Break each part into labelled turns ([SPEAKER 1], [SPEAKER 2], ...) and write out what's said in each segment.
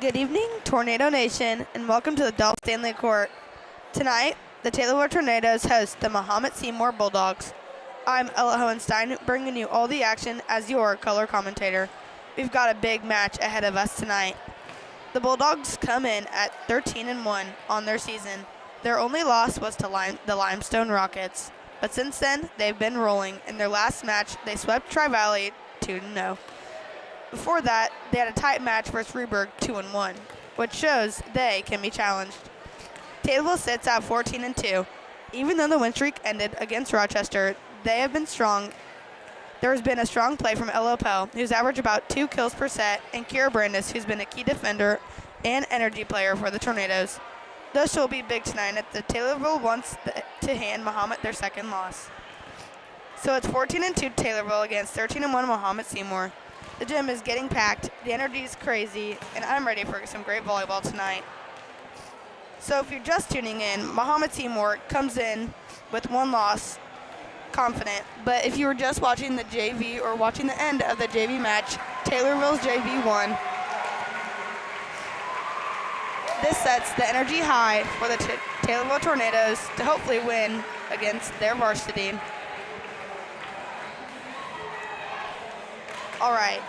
[SPEAKER 1] Good evening, Tornado Nation, and welcome to the Dolph Stanley Court. Tonight, the Taylorville Tornadoes host the Mahomet Bulldogs. I'm Ella Hohenstein, bringing you all the action as your color commentator. We've got a big match ahead of us tonight. The Bulldogs come in at 13-1 on their season. Their only loss was to the Limestone Rockets, but since then, they've been rolling. In their last match, they swept Tri-Valley 2-0. Before that, they had a tight match versus Rehberg 2-1, which shows they can be challenged. Taylorville sits at 14-2. Even though the win streak ended against Rochester, they have been strong. There has been a strong play from Ella Pell, who's averaged about 2 kills per set, and Kira Brandis, who's been a key defender and energy player for the Tornadoes. This will be big tonight as the Taylorville wants to hand Mahomet their second loss. So it's 14-2 Taylorville against 13-1 Mahomet Seymour. The gym is getting packed, the energy is crazy, and I'm ready for some great volleyball tonight. So if you're just tuning in, Mahomet Seymour comes in with one loss, confident. But if you were just watching the JV or watching the end of the JV match, Taylorville's JV won. This sets the energy high for the Taylorville Tornadoes to hopefully win against their varsity. All right.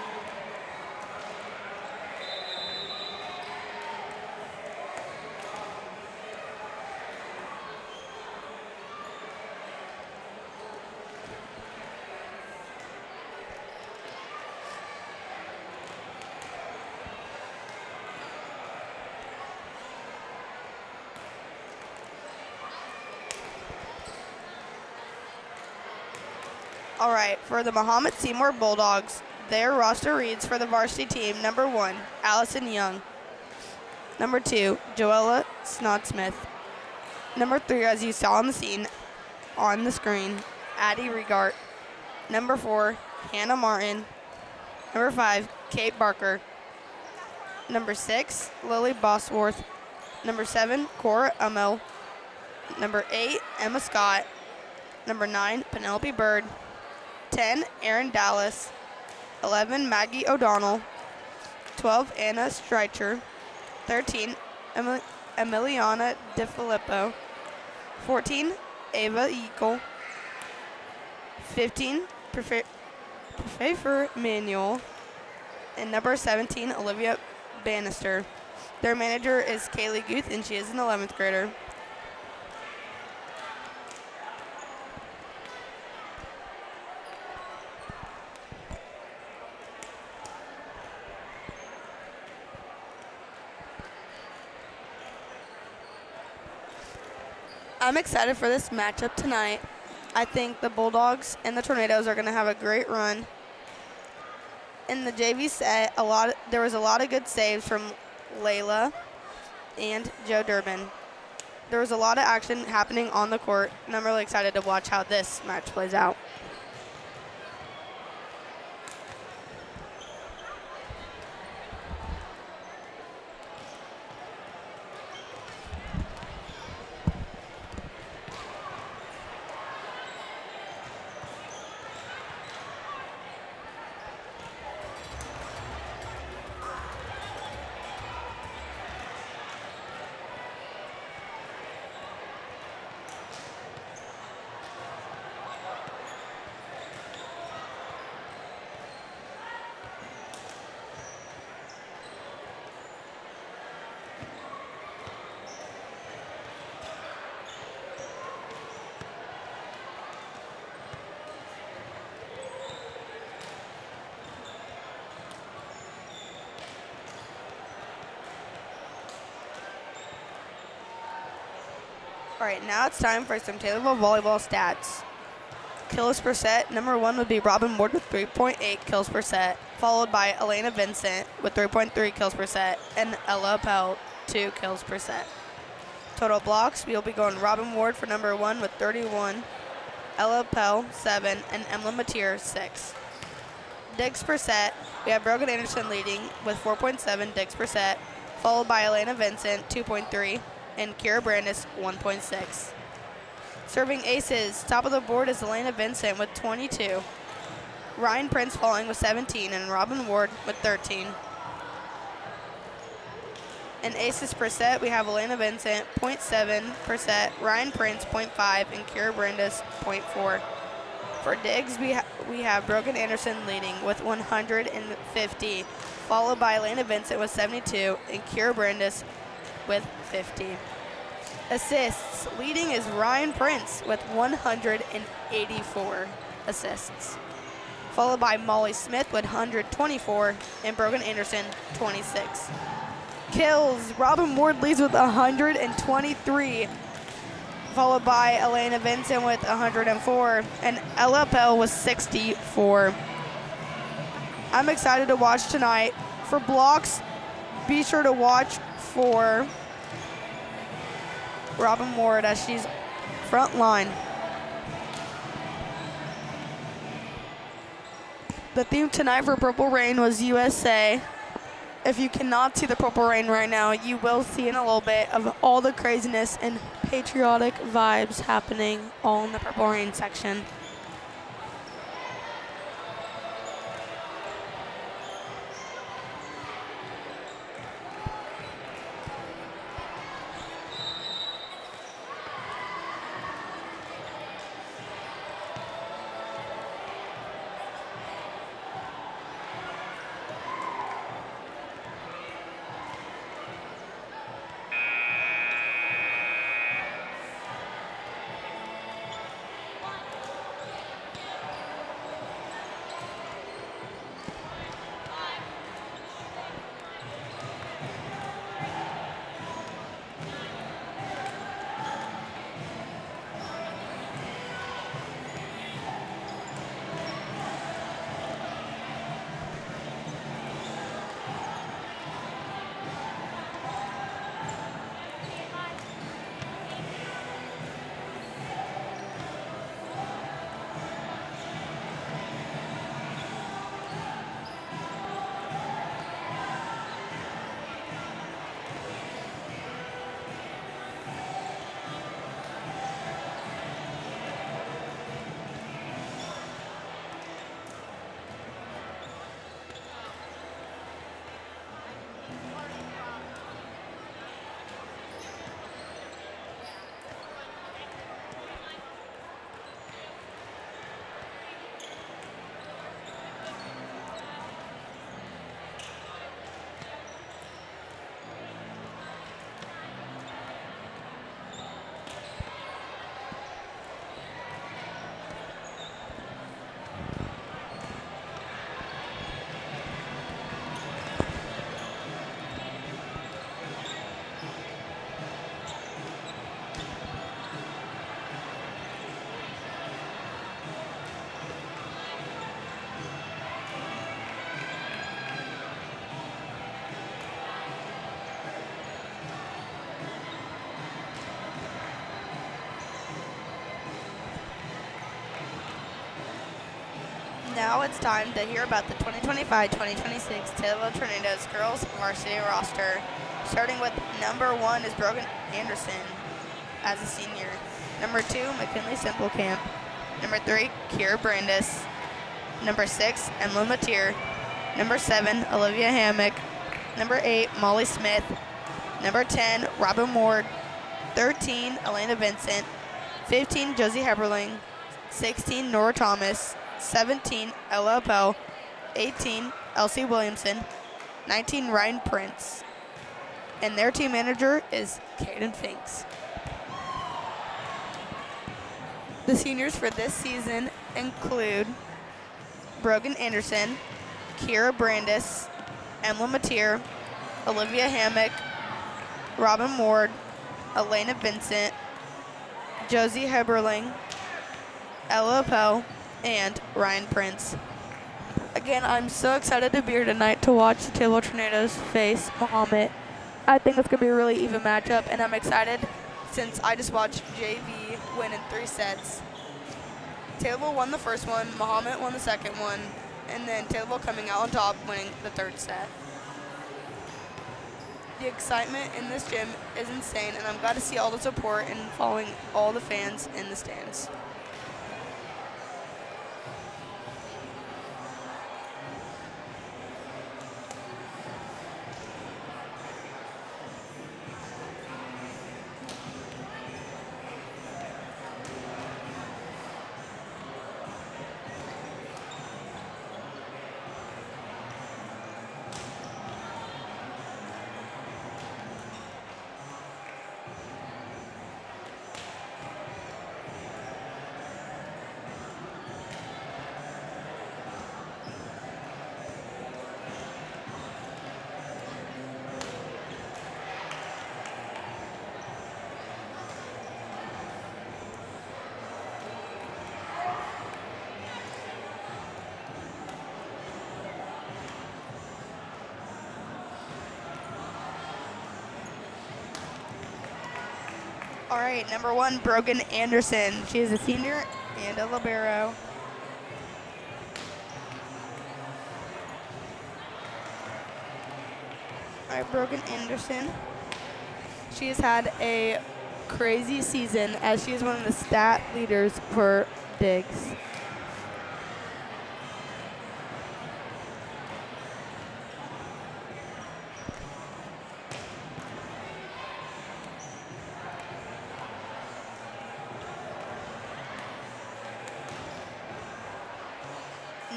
[SPEAKER 1] All right, for the Mahomet Bulldogs, their roster reads for the varsity team: number 1, Allison Young. Number 2, Joella Snodsmith. Number 3, as you saw on the screen, Addie Regart. Number 4, Hannah Martin. Number 5, Kate Barker. Number 6, Lily Bosworth. Number 7, Cora Ummel. Number 8, Emma Scott. Number 9, Penelope Bird. 10, Erin Dallas. 11, Maggie O'Donnell. 12, Anna Streicher. 13, Emiliana DeFilippo. 14, Ava Eagle. 15, Prefer Manuel. And number 17, Olivia Bannister. Their manager is Kaylee Guth, and she is an 11th grader. I'm excited for this matchup tonight. I think the Bulldogs and the Tornadoes are going to have a great run. In the JV set, there was a lot of good saves from Layla and Joe Durbin. There was a lot of action happening on the court, and I'm really excited to watch how this match plays out. All right, now it's time for some Taylorville volleyball stats. Kills per set, number 1 would be Robin Ward with 3.8 kills per set, followed by Elena Vincent with 3.3 kills per set, and Ella Pell, 2 kills per set. Total blocks, we'll be going Robin Ward for number 1 with 31, Ella Pell, 7, and Emma Mateer, 6. Digs per set, we have Brogan Anderson leading with 4.7 digs per set, followed by Elena Vincent, 2.3, and Kira Brandis, 1.6. Serving aces, top of the board is Elena Vincent with 22. Ryan Prince following with 17, and Robin Ward with 13. In aces per set, we have Elena Vincent, 0.7 per set, Ryan Prince, 0.5, and Kira Brandis, 0.4. For digs, we have Brogan Anderson leading with 150, followed by Elena Vincent with 72, and Kira Brandis with 50. Assists, leading is Ryan Prince with 184 assists, followed by Molly Smith with 124, and Brogan Anderson, 26. Kills, Robin Ward leads with 123, followed by Elena Vincent with 104, and Ella Bell with 64. I'm excited to watch tonight. For blocks, be sure to watch for Robin Ward as she's front line. The theme tonight for Purple Rain was USA. If you cannot see the Purple Rain right now, you will see in a little bit of all the craziness and patriotic vibes happening all in the Purple Rain section. Now it's time to hear about the 2025-2026 Taylorville Tornadoes girls varsity roster. Starting with number 1 is Brogan Anderson as a senior. Number 2, McKinley Simplecamp. Number 3, Kira Brandis. Number 6, Emily Matier. Number 7, Olivia Hammock. Number 8, Molly Smith. Number 10, Robin Ward. 13, Elena Vincent. 15, Josie Heberling. 16, Nora Thomas. 17, Ella Appel. 18, Elsie Williamson. 19, Ryan Prince. And their team manager is Caden Finks. The seniors for this season include Brogan Anderson, Kira Brandis, Emily Matier, Olivia Hammock, Robin Ward, Elena Vincent, Josie Heberling, Ella Appel, and Ryan Prince. Again, I'm so excited to be here tonight to watch the Taylorville Tornadoes face Mahomet. I think it's going to be a really even matchup, and I'm excited since I just watched JV win in 3 sets. Taylorville won the first one, Mahomet won the second one, and then Taylorville coming out on top, winning the 3rd set. The excitement in this gym is insane, and I'm glad to see all the support and following all the fans in the stands. All right, number 1, Brogan Anderson. She is a senior and a libero. All right, Brogan Anderson. She has had a crazy season as she is one of the stat leaders for digs.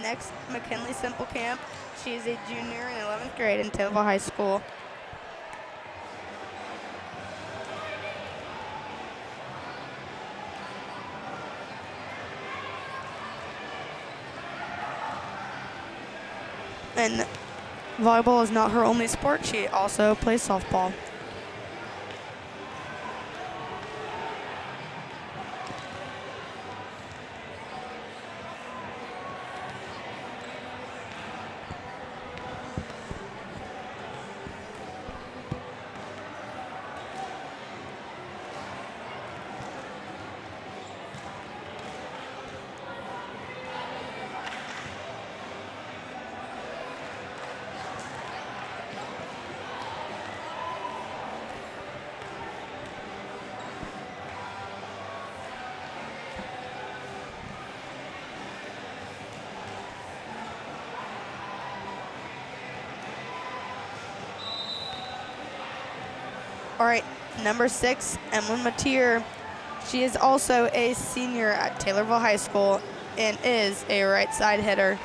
[SPEAKER 1] Next, McKinley Simplecamp. She is a junior in 11th grade in Taylorville High School. And volleyball is not her only sport. She also plays softball. All right, number 6, Emily Mateer. She is also a senior at Taylorville High School and is a right side hitter.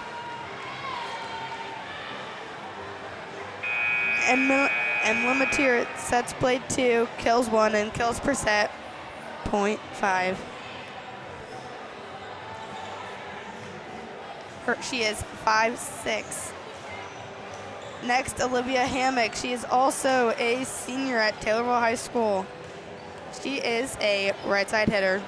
[SPEAKER 1] Emily Mateer sets played 2, kills 1, and kills per set 0.5. She is 5'6". Next, Olivia Hammock. She is also a senior at Taylorville High School. She is a right side hitter.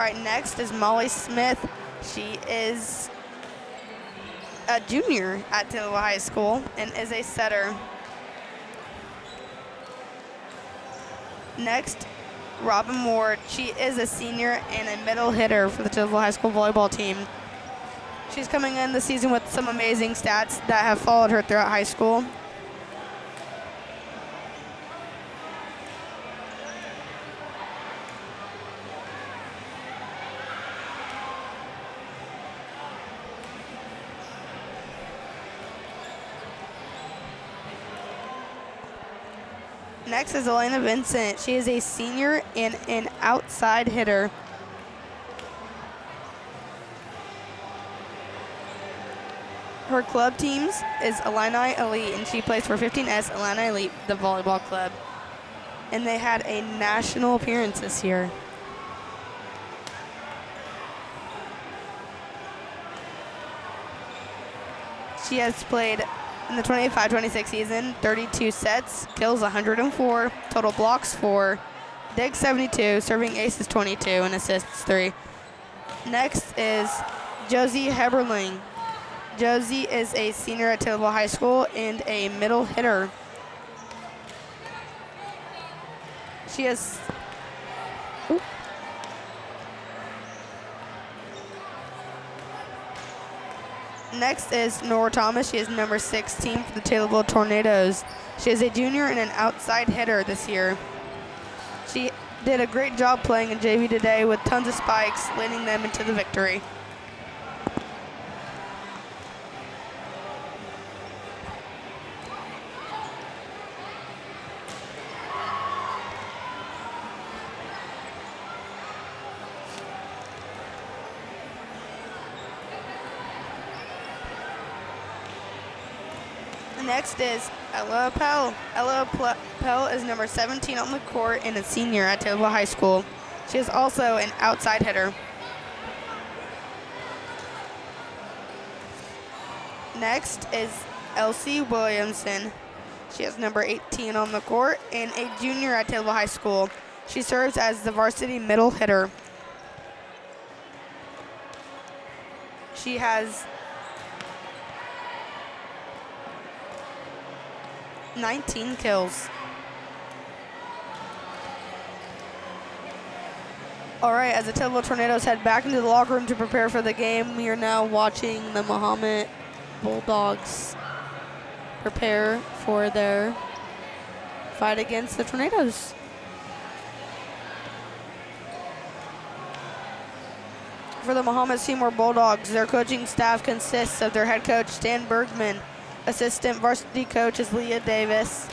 [SPEAKER 1] All right, next is Molly Smith. She is a junior at Taylorville High School and is a setter. Next, Robin Ward. She is a senior and a middle hitter for the Taylorville High School volleyball team. She's coming in the season with some amazing stats that have followed her throughout high school. Next is Elena Vincent. She is a senior and an outside hitter. Her club teams is Illini Elite, and she plays for 15S Illini Elite, the volleyball club. And they had a national appearance this year. She has played in the 25-26 season, 32 sets, kills 104, total blocks 4, digs 72, serving aces 22, and assists 3. Next is Josie Heberling. Josie is a senior at Taylorville High School and a middle hitter. She has Next is Nora Thomas. She is number 16 for the Taylorville Tornadoes. She is a junior and an outside hitter this year. She did a great job playing in JV today with tons of spikes, leading them into the victory. Next is Ella Pell. Ella Pell is number 17 on the court and a senior at Taylorville High School. She is also an outside hitter. Next is Elsie Williamson. She is number 18 on the court and a junior at Taylorville High School. She serves as the varsity middle hitter. She has 19 kills. All right, as the Taylorville Tornadoes head back into the locker room to prepare for the game, we are now watching the Mahomet Bulldogs prepare for their fight against the Tornadoes. For the Mahomet Seymour Bulldogs, their coaching staff consists of their head coach, Stan Bergman, assistant varsity coach is Leah Davis,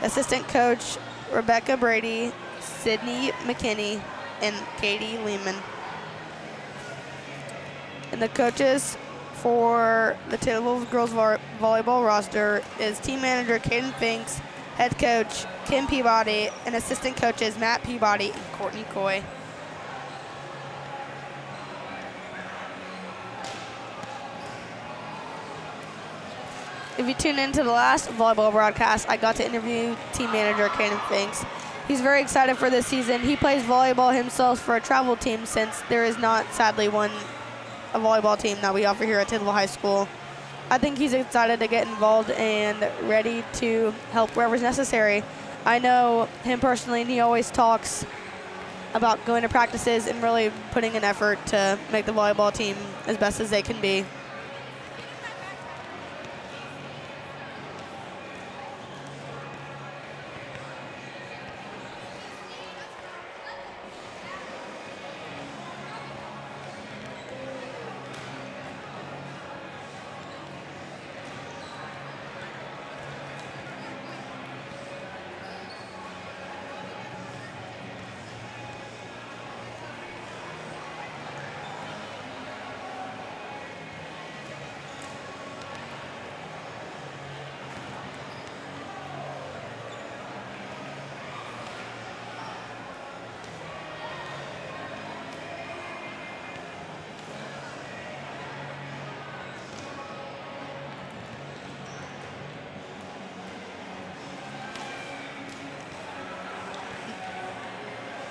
[SPEAKER 1] assistant coach, Rebecca Brady, Sydney McKinney, and Katie Lehman. And the coaches for the Taylorville girls volleyball roster is team manager Caden Finks, head coach Kim Peabody, and assistant coaches Matt Peabody and Courtney Coy. If you tune into the last volleyball broadcast, I got to interview team manager Caden Finks. He's very excited for this season. He plays volleyball himself for a travel team since there is not, sadly, a volleyball team that we offer here at Taylorville High School. I think he's excited to get involved and ready to help wherever's necessary. I know him personally, and he always talks about going to practices and really putting an effort to make the volleyball team as best as they can be.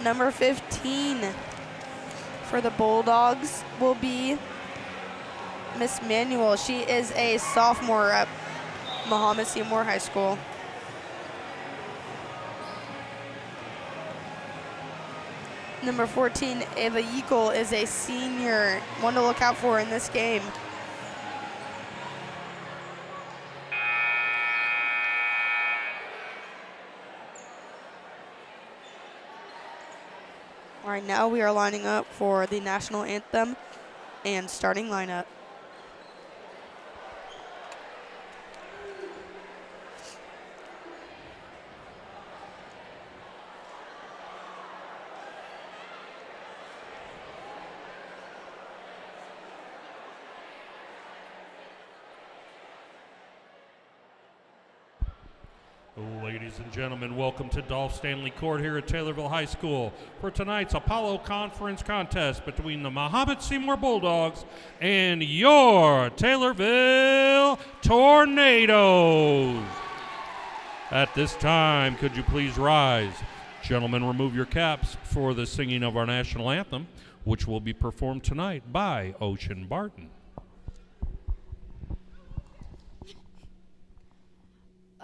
[SPEAKER 1] Number 15 for the Bulldogs will be Miss Manuel. She is a sophomore at Mahomet Seymour High School. Number 14, Ava Yeakel, is a senior. One to look out for in this game. All right, now we are lining up for the national anthem and starting lineup.
[SPEAKER 2] Ladies and gentlemen, welcome to Dolph Stanley Court here at Taylorville High School for tonight's Apollo Conference contest between the Mahomet Seymour Bulldogs and your Taylorville Tornadoes. At this time, could you please rise? Gentlemen, remove your caps for the singing of our national anthem, which will be performed tonight by Ocean Barton.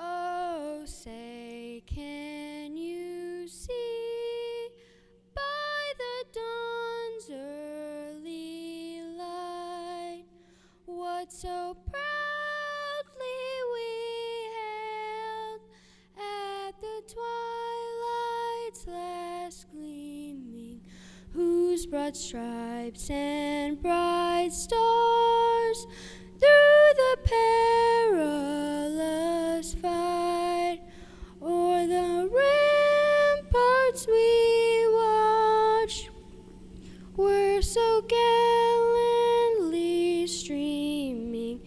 [SPEAKER 3] Oh, say, can you see by the dawn's early light what so proudly we hailed at the twilight's last gleaming, whose broad stripes and bright stars through the perilous fight o'er the ramparts we watched were so gallantly streaming,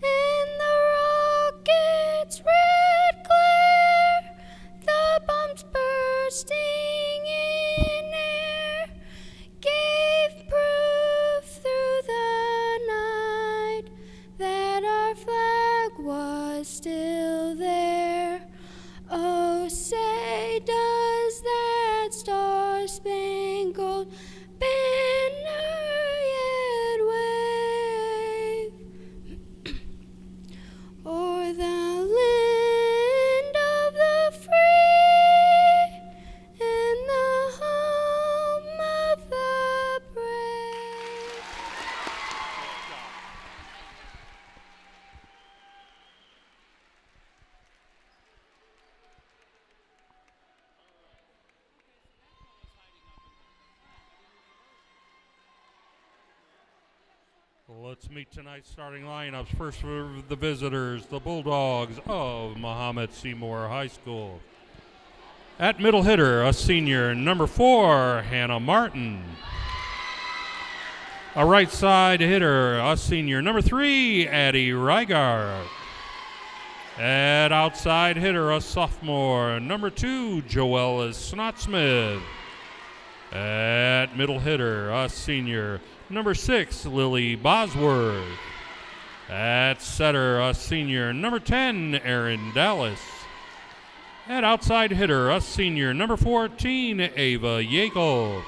[SPEAKER 3] and the rocket's red glare, the bombs bursting in air, gave proof through the night that our flag
[SPEAKER 2] Let's meet tonight's starting lineups. First for the visitors, the Bulldogs of Mahomet Seymour High School. At middle hitter, a senior, number 4, Hannah Martin. A right side hitter, a senior, number 3, Addie Reigard. At outside hitter, a sophomore, number 2, Joella Snotsmith. At middle hitter, a senior, number 6, Lily Bosworth. At setter, a senior, number 10, Erin Dallas. At outside hitter, a senior, number 14, Ava Yeagle.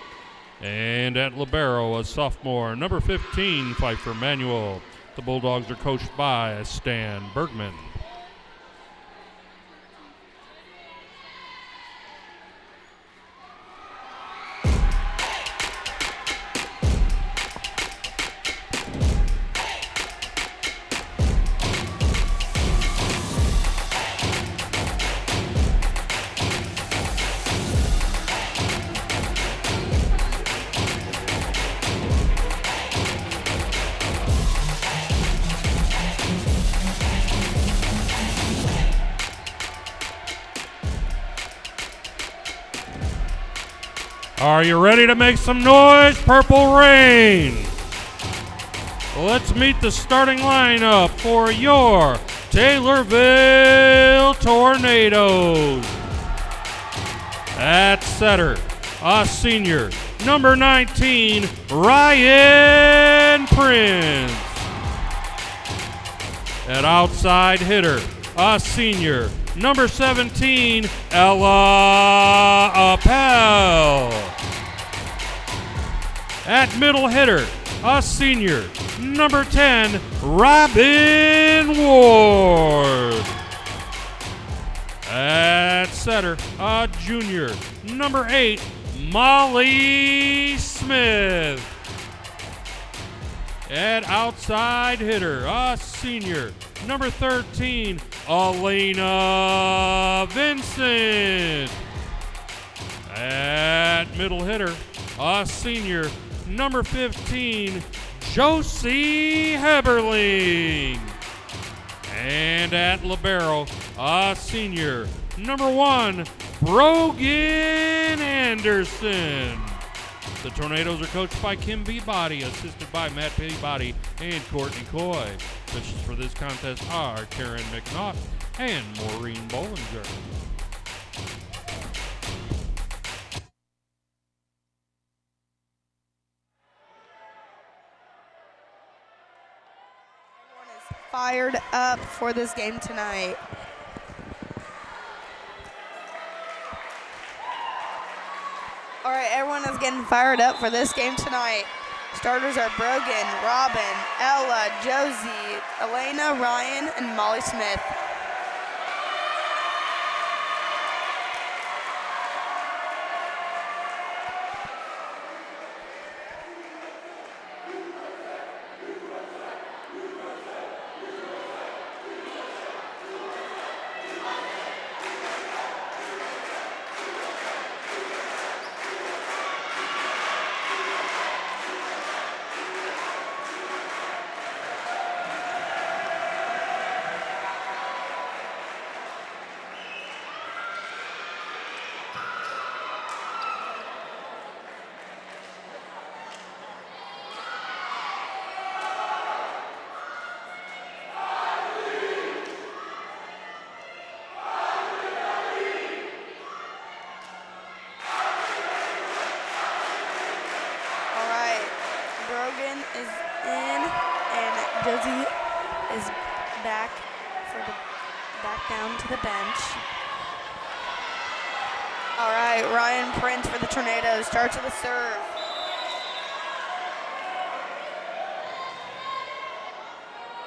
[SPEAKER 2] And at libero, a sophomore, number 15, Pfeiffer Manuel. The Bulldogs are coached by Stan Bergman. Are you ready to make some noise, Purple Rain? Let's meet the starting lineup for your Taylorville Tornadoes. At setter, a senior, number 19, Ryan Prince. At outside hitter, a senior, number 17, Ella Appel. At middle hitter, a senior, number 10, Robin Ward. At setter, a junior, number 8, Molly Smith. At outside hitter, a senior, number 13, Elena Vincent. At middle hitter, a senior, number 15, Josie Heberling. And at libero, a senior, number 1, Brogan Anderson. The Tornadoes are coached by Kim Peabody, assisted by Matt Peabody and Courtney Coy. Pitchers for this contest are Karen McNaught and Maureen Bollinger.
[SPEAKER 1] Everyone is fired up for this game tonight. All right, everyone is getting fired up for this game tonight. Starters are Brogan, Robin, Ella, Josie, Elena, Ryan, and Molly Smith. Brogan is in, and Josie is back down to the bench. All right, Ryan Prince for the Tornadoes starts with a serve.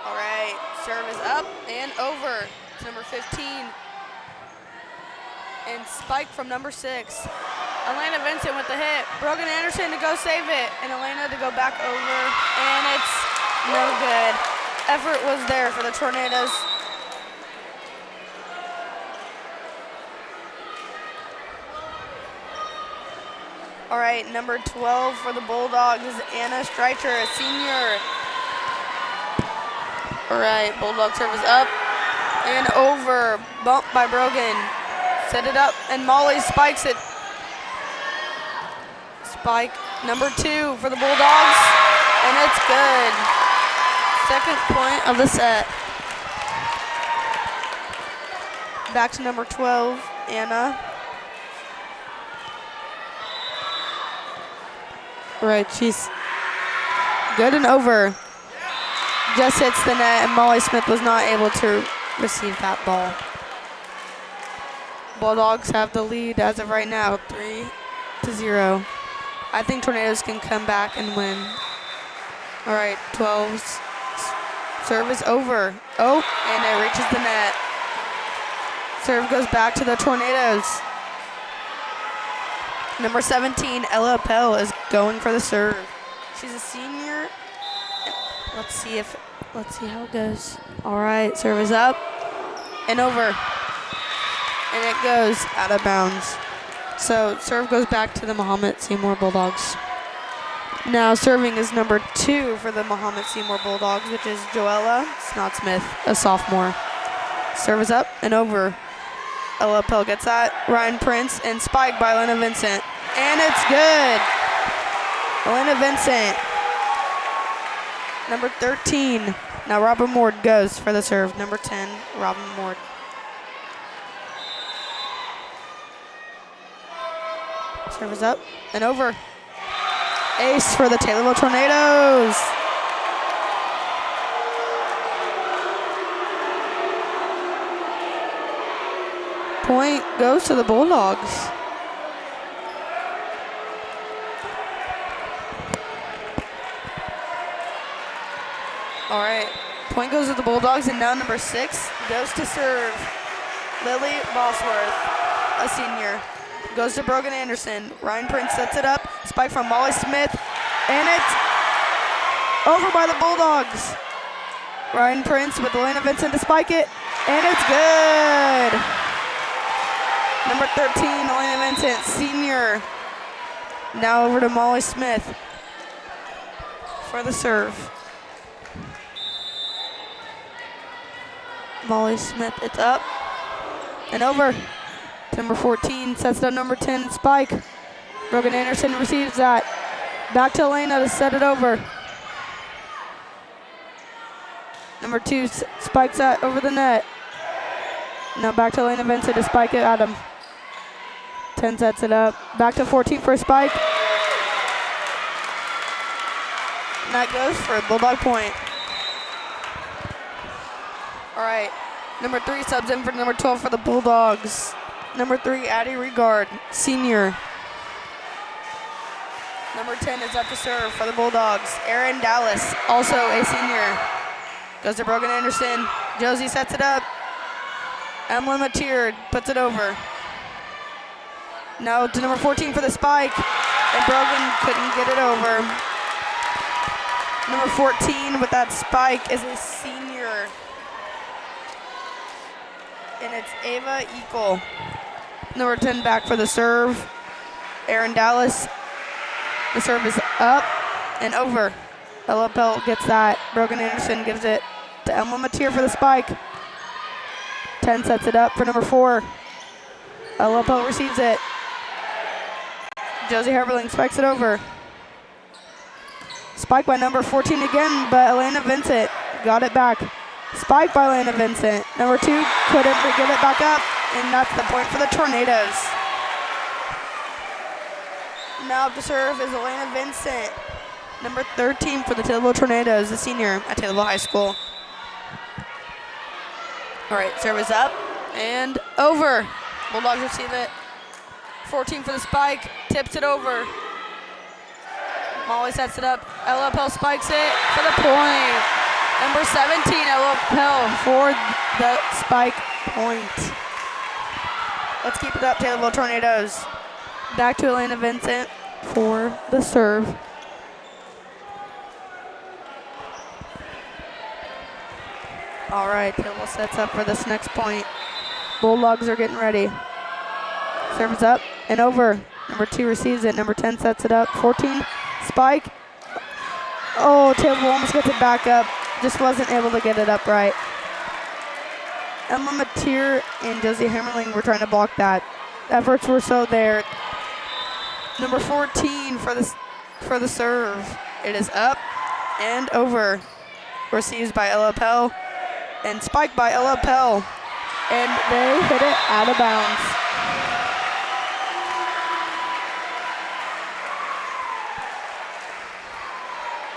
[SPEAKER 1] All right, serve is up and over to number 15. And spike from number 6. Elena Vincent with the hit. Brogan Anderson to go save it. And Elena to go back over. And it's no good. Effort was there for the Tornadoes. All right, number 12 for the Bulldogs is Anna Streicher, a senior. All right, Bulldog serve is up and over. Bump by Brogan. Set it up, and Molly spikes it. Spike number 2 for the Bulldogs, and it's good. Second point of the set. Back to number 12, Anna. Right, she's good and over. Just hits the net, and Molly Smith was not able to receive that ball. Bulldogs have the lead as of right now, 3-0. I think Tornadoes can come back and win. All right, 12's serve is over. Oh, and it reaches the net. Serve goes back to the Tornadoes. Number 17, Ella Pell, is going for the serve. She's a senior. Let's see how it goes. All right, serve is up and over. And it goes out of bounds. So serve goes back to the Mahomet Seymour Bulldogs. Now serving is number 2 for the Mahomet Seymour Bulldogs, which is Joella Snott-Smith, a sophomore. Serve is up and over. Ella Pell gets that. Ryan Prince and spike by Elena Vincent. And it's good. Elena Vincent. Number 13. Now Robin Ward goes for the serve. Number 10, Robin Ward. Serve is up and over. Ace for the Taylorville Tornadoes. Point goes to the Bulldogs. All right, point goes to the Bulldogs, and now number 6 goes to serve. Lily Bosworth, a senior, goes to Brogan Anderson. Ryan Prince sets it up. Spike from Molly Smith, and it's over by the Bulldogs. Ryan Prince with Elena Vincent to spike it, and it's good. Number 13, Elena Vincent, senior. Now over to Molly Smith for the serve. Molly Smith, it's up and over. Number 14 sets it up, number 10, spike. Brogan Anderson receives that. Back to Elena to set it over. Number 2 spikes that over the net. Now back to Elena Vincent to spike it at him. 10 sets it up. Back to 14 for a spike. And that goes for a Bulldog point. All right, number 3 subs in for number 12 for the Bulldogs. Number 3, Addie Regard, senior. Number 10 is up to serve for the Bulldogs. Erin Dallas, also a senior. Goes to Brogan Anderson. Josie sets it up. Emily Mateer puts it over. Now to number 14 for the spike, and Brogan couldn't get it over. Number 14 with that spike is a senior, and it's Ava Eagle. Number 10 back for the serve. Erin Dallas. The serve is up and over. Ella Pell gets that. Brogan Anderson gives it to Emma Mateer for the spike. 10 sets it up for number 4. Ella Pell receives it. Josie Herberling spikes it over. Spike by number 14 again, but Elena Vincent got it back. Spike by Elena Vincent. Number 2 couldn't get it back up, and that's the point for the Tornadoes. Now up to serve is Elena Vincent. Number 13 for the Taylorville Tornadoes, a senior at Taylorville High School. All right, serve is up and over. Bulldogs receive it. 14 for the spike, tips it over. Molly sets it up. Ella Pell spikes it for the point. Number 17, Ella Pell for the spike point. Let's keep it up, Taylorville Tornadoes. Back to Elena Vincent for the serve. All right, Taylorville sets up for this next point. Bulldogs are getting ready. Serve is up and over. Number 2 receives it. Number 10 sets it up. 14, spike. Oh, Taylorville almost gets it back up. just wasn't able to get it up right. Emma Mateer and Josie Hammerling were trying to block that. Efforts were so there. Number 14 for the serve. It is up and over. Received by Ella Pell and spiked by Ella Pell. And they hit it out of bounds.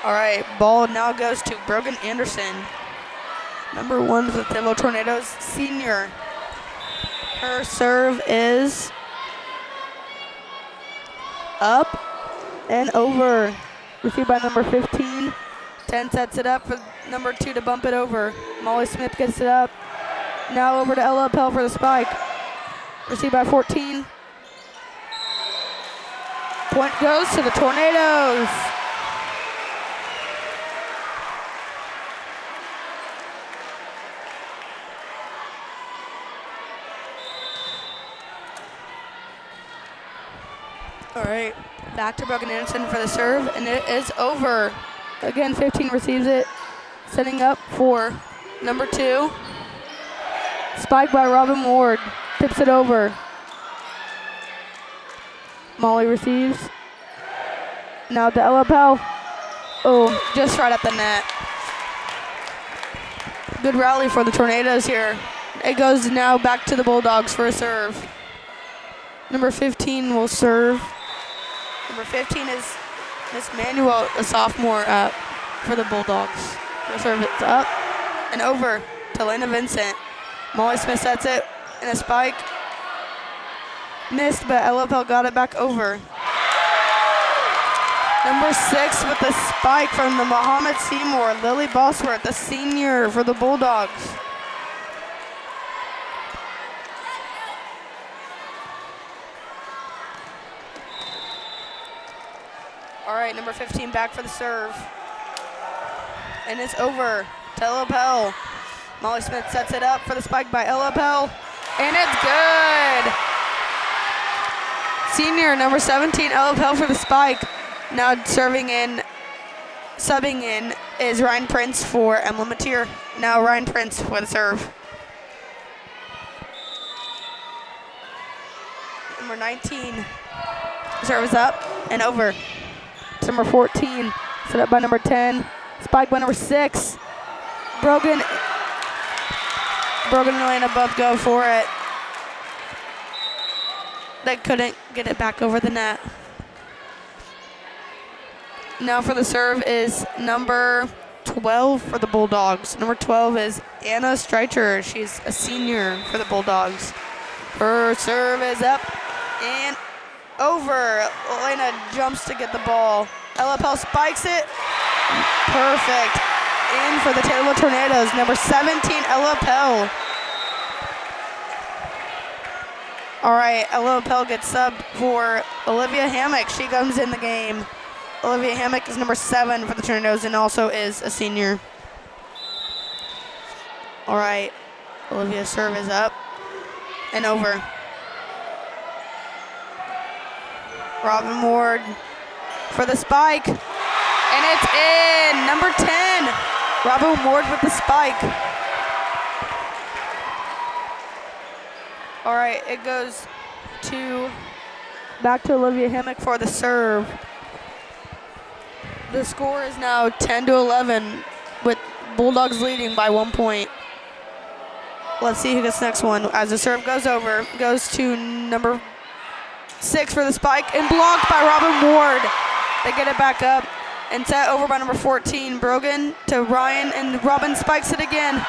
[SPEAKER 1] All right, ball now goes to Brogan Anderson. Number 1 for the Taylorville Tornadoes, senior. Her serve is up and over. Received by number 15. 10 sets it up for number 2 to bump it over. Molly Smith gets it up. Now over to Ella Pell for the spike. Received by 14. Point goes to the Tornadoes. All right, back to Brogan Anderson for the serve, and it is over. Again, 15 receives it, setting up for number 2. Spike by Robin Ward, tips it over. Molly receives. Now to Ella Pell. Oh, just right at the net. Good rally for the Tornadoes here. It goes now back to the Bulldogs for a serve. Number 15 will serve. Number 15 is Miss Manuel, a sophomore for the Bulldogs. The serve is up and over to Lena Vincent. Molly Smith sets it and a spike. Missed, but Ella Pell got it back over. Number 6 with the spike from the Mahomet Seymour, Lily Bosworth, the senior for the Bulldogs. All right, number 15 back for the serve. And it's over to Ella Pell. Molly Smith sets it up for the spike by Ella Pell. And it's good. Senior number 17, Ella Pell for the spike. Now subbing in is Ryan Prince for Emma Mateer. Now Ryan Prince for the serve. Number 19, serve is up and over. Number 14, set up by number 10. Spike by number 6. Brogan and Elena both go for it. They couldn't get it back over the net. Now for the serve is number 12 for the Bulldogs. Number 12 is Anna Streicher. She's a senior for the Bulldogs. Her serve is up and over. Elena jumps to get the ball. Ella Pell spikes it. Perfect. In for the Taylorville Tornadoes. Number 17, Ella Pell. All right, Ella Pell gets subbed for Olivia Hammock. She comes in the game. Olivia Hammock is number 7 for the Tornadoes and also is a senior. All right, Olivia's serve is up and over. Robin Ward for the spike, and it's in. Number 10, Robin Ward with the spike. All right, it goes back to Olivia Hammock for the serve. The score is now 10-11 with Bulldogs leading by 1 point. Let's see who gets the next one. As the serve goes over, goes to number 6 for the spike and blocked by Robin Ward. They get it back up and set over by number 14, Brogan to Ryan, and Robin spikes it again.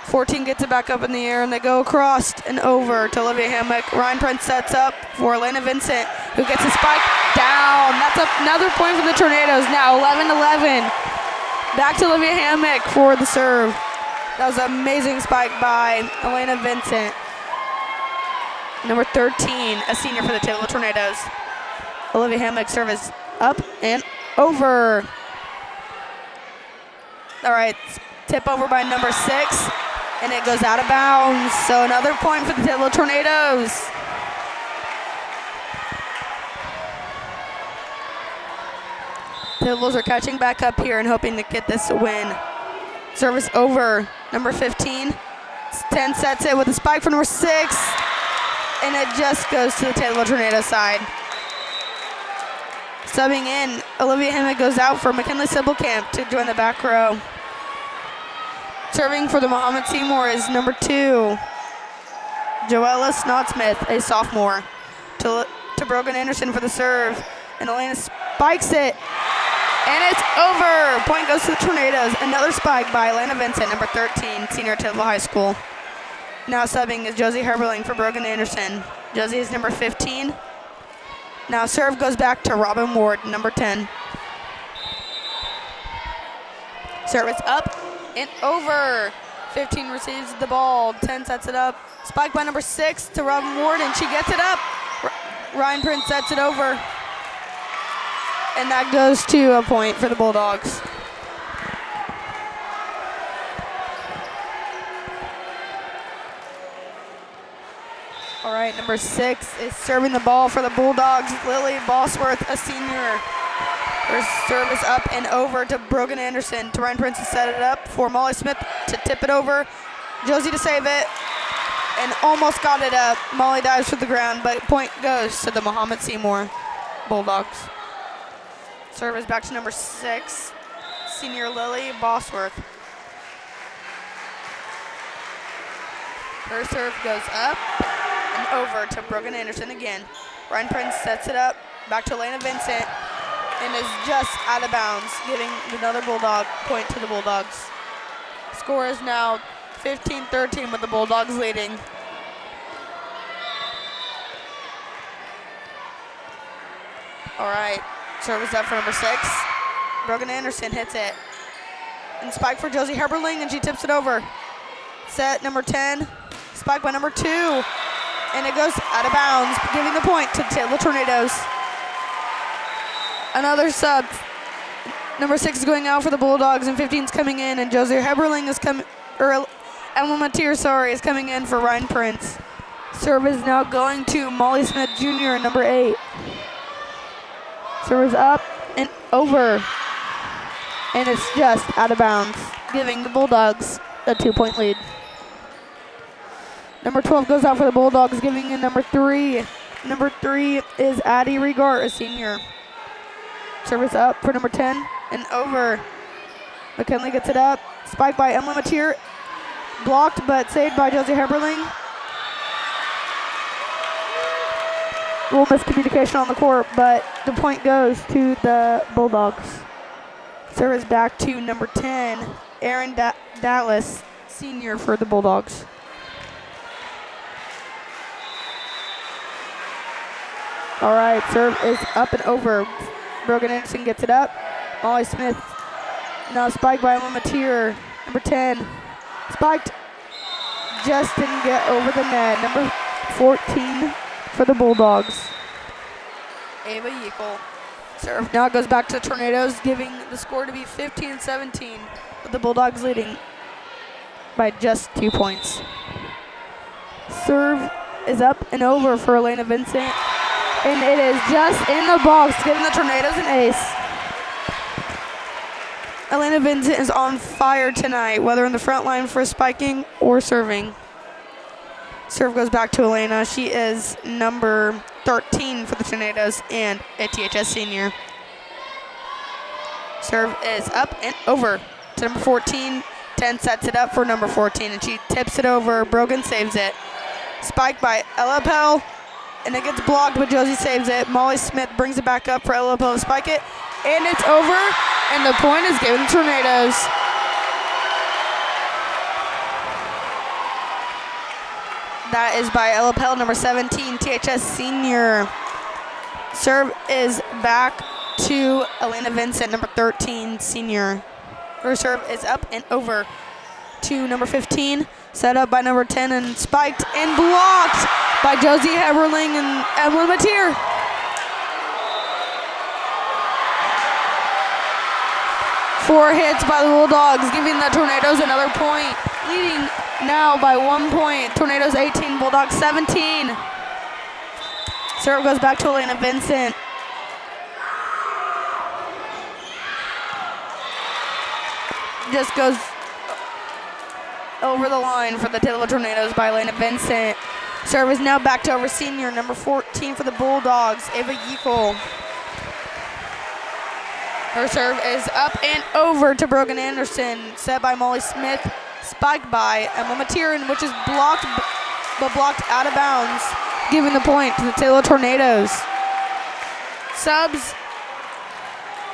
[SPEAKER 1] 14 gets it back up in the air and they go across and over to Olivia Hammock. Ryan Prince sets up for Elena Vincent, who gets a spike down. That's another point for the Tornadoes now, 11-11. Back to Olivia Hammock for the serve. That was an amazing spike by Elena Vincent. Number 13, a senior for the Taylorville Tornadoes. Olivia Hammock's serve is up and over. All right, tip over by number 6, and it goes out of bounds. So another point for the Taylorville Tornadoes. Taylorvilles are catching back up here and hoping to get this win. Service over. Number 15. 10 sets it with a spike for number 6. And it just goes to the Taylorville Tornado side. Subbing in, Olivia Hemmett goes out for McKinley Sibblecamp to join the back row. Serving for the Mahomet Seymour is number 2, Joella Snodsmith, a sophomore. To Brogan Anderson for the serve. And Elena spikes it. And it's over. Point goes to the Tornadoes. Another spike by Elena Vincent, number 13, senior at Taylorville High School. Now subbing is Josie Herberling for Brogan Anderson. Josie is number 15. Now serve goes back to Robin Ward, number 10. Service up and over. 15 receives the ball. 10 sets it up. Spike by number 6 to Robin Ward, and she gets it up. Ryan Prince sets it over. And that goes to a point for the Bulldogs. All right, number 6 is serving the ball for the Bulldogs. Lily Bosworth, a senior. Her service up and over to Brogan Anderson. To Ryan Prince to set it up for Molly Smith to tip it over. Josie to save it. And almost got it up. Molly dives to the ground, but point goes to the Mahomet Seymour Bulldogs. Service back to number 6, senior Lily Bosworth. Her serve goes up and over to Brogan Anderson again. Ryan Prince sets it up, back to Elena Vincent, and is just out of bounds, giving another Bulldog point to the Bulldogs. Score is now 15-13 with the Bulldogs leading. All right, service up for number 6. Brogan Anderson hits it. And spike for Josie Herberling, and she tips it over. Set number 10, spike by number 2. And it goes out of bounds, giving the point to the Taylorville Tornadoes. Another sub. Number 6 is going out for the Bulldogs, and 15 is coming in, and Josie Herberling is coming, or Emma Mateer, sorry, is coming in for Ryan Prince. Serve is now going to Molly Smith Jr., number 8. Serve is up and over. And it's just out of bounds, giving the Bulldogs a 2-point lead. Number 12 goes out for the Bulldogs, giving in number 3. Number 3 is Addie Regar, a senior. Service up for number 10 and over. McKinley gets it up. Spike by Emily Mateer. Blocked but saved by Josie Herberling. A little miscommunication on the court, but the point goes to the Bulldogs. Service back to number 10, Erin Dallas, senior for the Bulldogs. All right, serve is up and over. Brogan Anderson gets it up. Molly Smith, now spiked by Emma Mateer, number 10. Spiked, just didn't get over the net. Number 14 for the Bulldogs, Ava Yeakel. Serve now goes back to the Tornadoes, giving the score to be 15-17, with the Bulldogs leading by just 2 points. Serve is up and over for Elena Vincent, and it is just in the box, giving the Tornadoes an ace. Elena Vincent is on fire tonight, whether in the front line for spiking or serving. Serve goes back to Elena. She is number 13 for the Tornadoes and a THS senior. Serve is up and over to number 14. 10 sets it up for number 14, and she tips it over. Brogan saves it. Spiked by Ella Pell, and it gets blocked, but Josie saves it. Molly Smith brings it back up for Ella Pell to spike it, and it's over, and the point is given to Tornadoes. That is by Ella Pell, number 17, THS senior. Serve is back to Elena Vincent, number 13, senior. Her serve is up and over to number 15. Set up by number 10 and spiked and blocked by Josie Heberling and Emily Mateer. Four hits by the Bulldogs, giving the Tornadoes another point. Leading now by 1 point. Tornadoes 18, Bulldogs 17. Serve goes back to Elena Vincent. Just goes over the line for the Taylorville Tornadoes by Elena Vincent. Serve is now back to our senior, number 14 for the Bulldogs, Ava Yeakel. Her serve is up and over to Brogan Anderson, set by Molly Smith, spiked by Emma Matirin, which is blocked, but blocked out of bounds, giving the point to the Taylorville Tornadoes. Subs,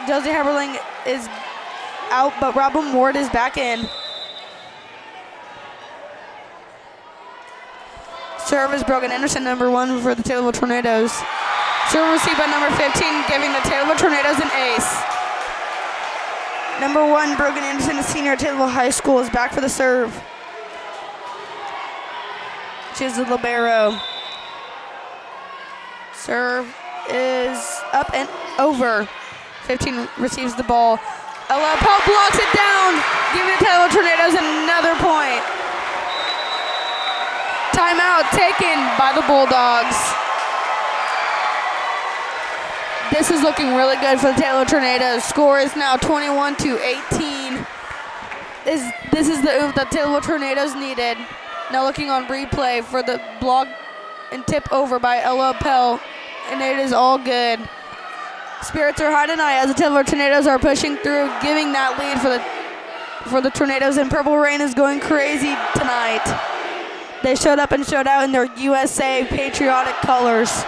[SPEAKER 1] Josie Heberling is out, but Robin Ward is back in. Serve is Brogan Anderson, number 1 for the Taylorville Tornadoes. Serve received by number 15, giving the Taylorville Tornadoes an ace. Number 1, Brogan Anderson, a senior at Taylorville High School, is back for the serve. She's the libero. Serve is up and over. 15 receives the ball. Ella Pope blocks it down, giving the Taylorville Tornadoes another point. Timeout taken by the Bulldogs. This is looking really good for the Taylorville Tornadoes. Score is now 21-18. This is the oomph that Taylorville Tornadoes needed. Now looking on replay for the block and tip over by Ella Pell, and it is all good. Spirits are high tonight as the Taylorville Tornadoes are pushing through, giving that lead for the Tornadoes, and Purple Rain is going crazy tonight. They showed up and showed out in their USA patriotic colors.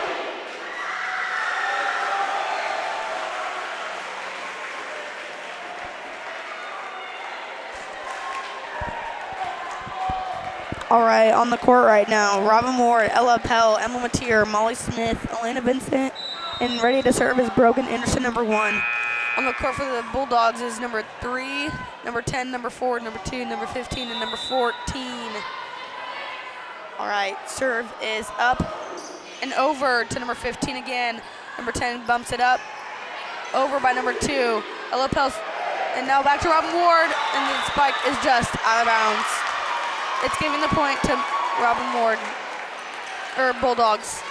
[SPEAKER 1] All right, on the court right now, Robin Ward, Ella Pell, Emma Matier, Molly Smith, Elena Vincent, and ready to serve is Brogan Anderson, number 1. On the court for the Bulldogs is number 3, number 10, number 4, number 2, number 15, and number 14. All right, serve is up and over to number 15 again. Number 10 bumps it up, over by number 2. Ella Pell, and now back to Robin Ward, and the spike is just out of bounds. It's giving the point to Robin Ward, or Bulldogs.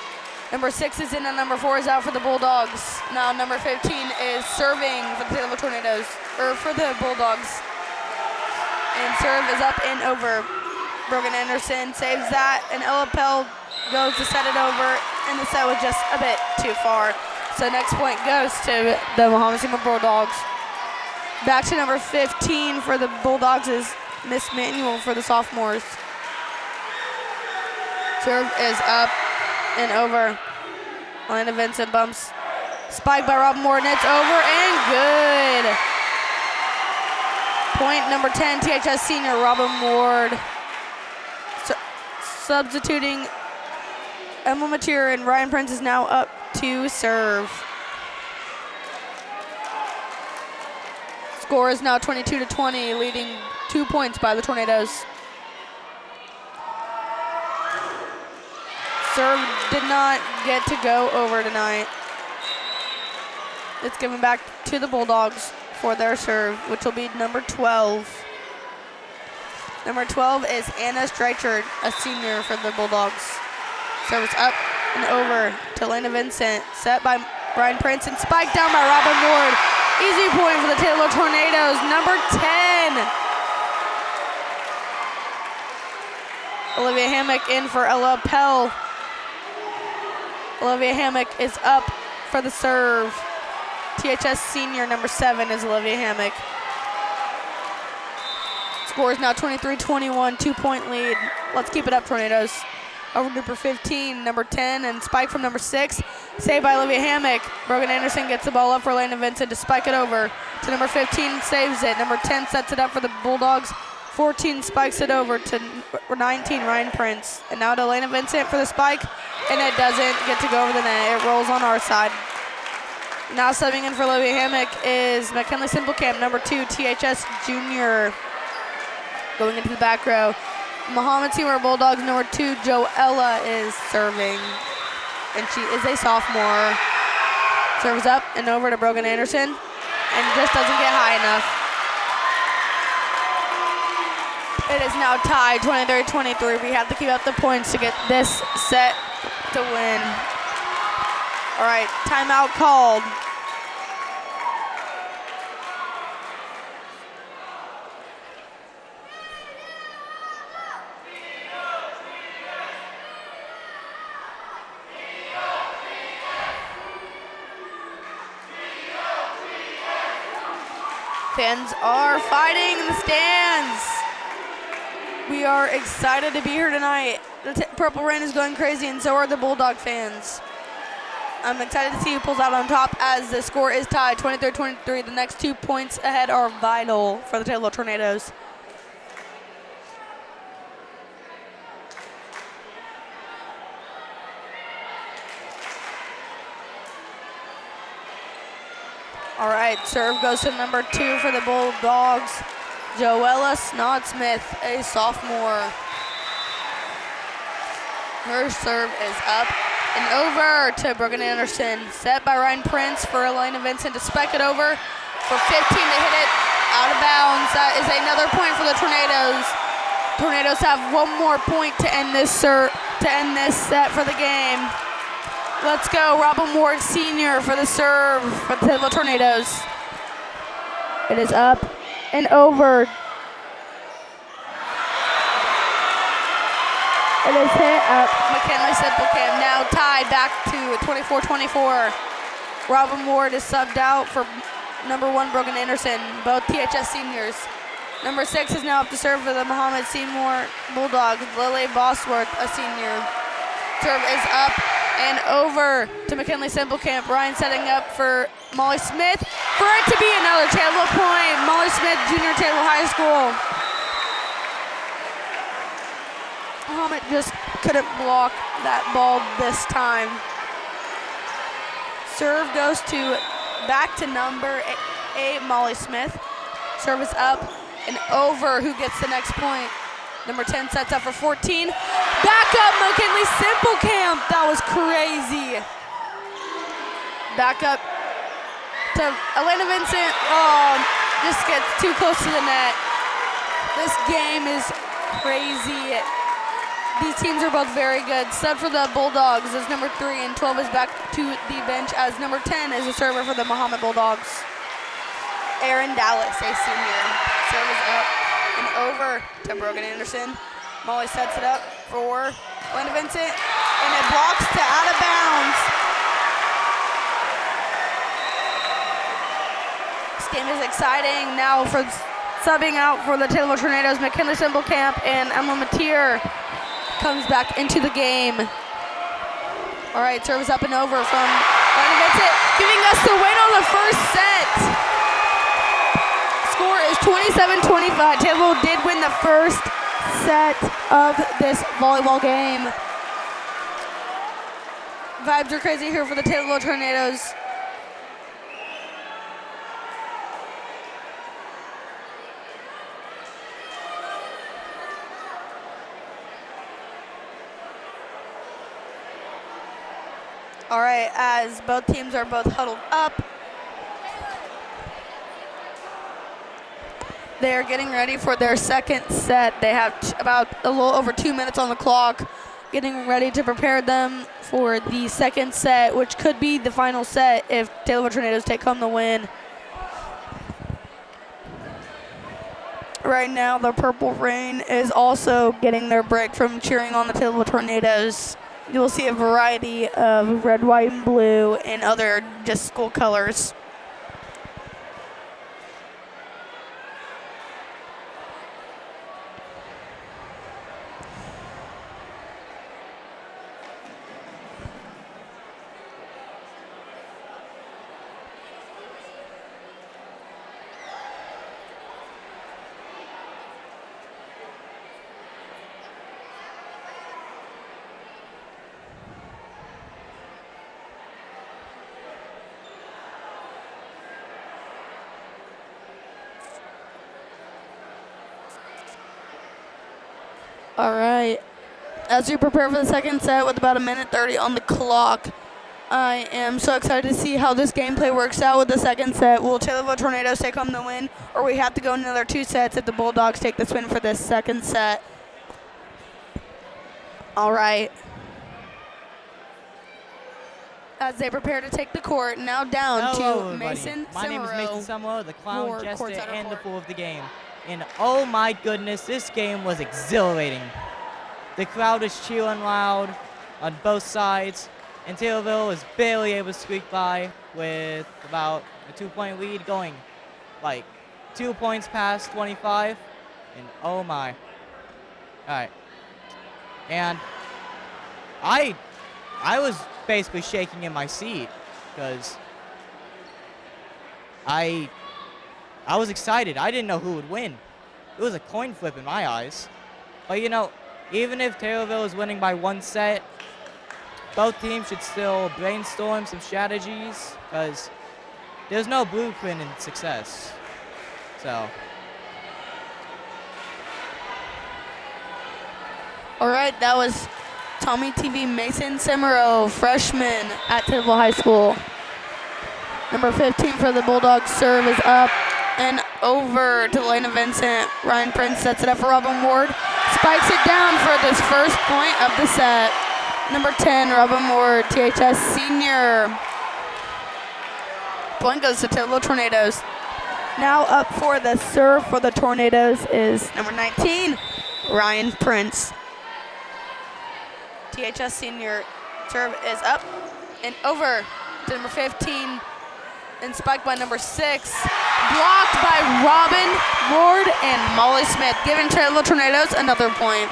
[SPEAKER 1] Number 6 is in and number 4 is out for the Bulldogs. Now number 15 is serving for the Taylorville Tornadoes, or for the Bulldogs. And serve is up and over. Brogan Anderson saves that, and Ella Pell goes to set it over, and the set was just a bit too far. So next point goes to the Mahomet Bulldogs. Back to number 15 for the Bulldogs is Miss Manuel for the sophomores. Serve is up and over. Elena Vincent bumps. Spike by Robin Ward, and it's over and good. Point number 10, THS senior Robin Ward. Substituting Emma Matier, and Ryan Prince is now up to serve. Score is now 22-20, leading 2 points by the Tornadoes. Serve did not get to go over tonight. It's given back to the Bulldogs for their serve, which will be number 12. Number 12 is Anna Streichard, a senior for the Bulldogs. Service up and over to Elena Vincent, set by Ryan Prince and spiked down by Robin Ward. Easy point for the Taylorville Tornadoes, number 10. Olivia Hammock in for Ella Pell. Olivia Hammock is up for the serve. THS senior number 7 is Olivia Hammock. Score is now 23-21, 2-point lead. Let's keep it up, Tornadoes. Over to number 15, number 10, and spike from number 6. Saved by Olivia Hammock. Brogan Anderson gets the ball up for Elena Vincent to spike it over to number 15, saves it. Number 10 sets it up for the Bulldogs. 14 spikes it over to 19, Ryan Prince. And now to Elena Vincent for the spike, and it doesn't get to go over the net. It rolls on our side. Now subbing in for Olivia Hammock is McKinley Simplecamp, number 2, THS junior. Going into the back row. Mahomet Bulldogs, number 2, Joella is serving. And she is a sophomore. Serves up and over to Brogan Anderson, and just doesn't get high enough. It is now tied, 23-23. We have to keep up the points to get this set to win. All right, timeout called. Fans are fighting in the stands. We are excited to be here tonight. The Purple Rain is going crazy, and so are the Bulldog fans. I'm excited to see who pulls out on top as the score is tied, 23-23. The next 2 points ahead are vital for the Taylorville Tornadoes. All right, serve goes to number 2 for the Bulldogs, Joella Snodsmith, a sophomore. Her serve is up and over to Brogan Anderson. Set by Ryan Prince for Elena Vincent to spec it over for 15 to hit it out of bounds. That is another point for the Tornadoes. Tornadoes have one more point to end this set for the game. Let's go, Robin Ward Sr. for the serve for the Taylorville Tornadoes. It is up and over. It is hit up. McKinley Simplecam now tied back to 24-24. Robin Ward is subbed out for number 1, Brogan Anderson, both THS seniors. Number 6 is now up to serve for the Mahomet Seymour Bulldogs, Lily Bosworth, a senior. Serve is up and over to McKinley Simplecamp. Ryan setting up for Molly Smith for it to be another Taylorville point. Molly Smith, junior, Taylorville High School. Mahomet just couldn't block that ball this time. Serve goes back to number 8, Molly Smith. Serve is up and over. Who gets the next point? Number 10 sets up for 14. Back up, McKinley Simplecamp. That was crazy. Back up to Elena Vincent. Oh, just gets too close to the net. This game is crazy. These teams are both very good. Sub for the Bulldogs is number 3, and 12 is back to the bench as number 10 is a server for the Mahomet Bulldogs. Aaron Dallas, a senior. Serve is up and over to Brogan Anderson. Molly sets it up for Elena Vincent, and it blocks to out of bounds. This game is exciting now for subbing out for the Taylorville Tornadoes. McKinley Simplecamp and Emma Mateer comes back into the game. All right, serve is up and over from Elena Vincent, giving us the win on the first set. Score is 27-25. Taylorville did win the first set of this volleyball game. Vibes are crazy here for the Taylorville Tornadoes. All right, as both teams are both huddled up, they're getting ready for their second set. They have about a little over 2 minutes on the clock, getting ready to prepare them for the second set, which could be the final set if Taylorville Tornadoes take home the win. Right now, the Purple Rain is also getting their break from cheering on the Taylorville Tornadoes. You will see a variety of red, white, and blue and other just school colors. All right, as we prepare for the second set with about 1:30 on the clock, I am so excited to see how this gameplay works out with the second set. Will Taylorville Tornadoes take home the win, or we have to go another 2 sets if the Bulldogs take this win for this second set? All right. As they prepare to take the court, now down to Mason
[SPEAKER 4] My name is Mason
[SPEAKER 1] Summerall,
[SPEAKER 4] Summerall, the clown
[SPEAKER 1] for
[SPEAKER 4] jester
[SPEAKER 1] courtside
[SPEAKER 4] and the
[SPEAKER 1] report.
[SPEAKER 4] fool of the game. And oh my goodness, this game was exhilarating. The crowd was cheering loud on both sides, and Taylorville was barely able to squeak by with about a 2-point lead going like 2 points past 25. And oh my. All right. And I was basically shaking in my seat because I was excited. I didn't know who would win. It was a coin flip in my eyes. But you know, even if Taylorville is winning by 1 set, both teams should still brainstorm some strategies because there's no blueprint in success. So.
[SPEAKER 1] All right, that was Tommy TV Mason Semero, freshman at Taylorville High School. Number 15 for the Bulldogs serve is up and over to Lena Vincent. Ryan Prince sets it up for Robin Ward. Spikes it down for this first point of the set. Number 10, Robin Ward, THS senior. Point goes to Taylorville Tornadoes. Now up for the serve for the Tornadoes is number 19, Ryan Prince. THS senior serve is up and over to number 15 and spiked by number 6. Blocked by Robin Ward and Molly Smith, giving Taylorville Tornadoes another point.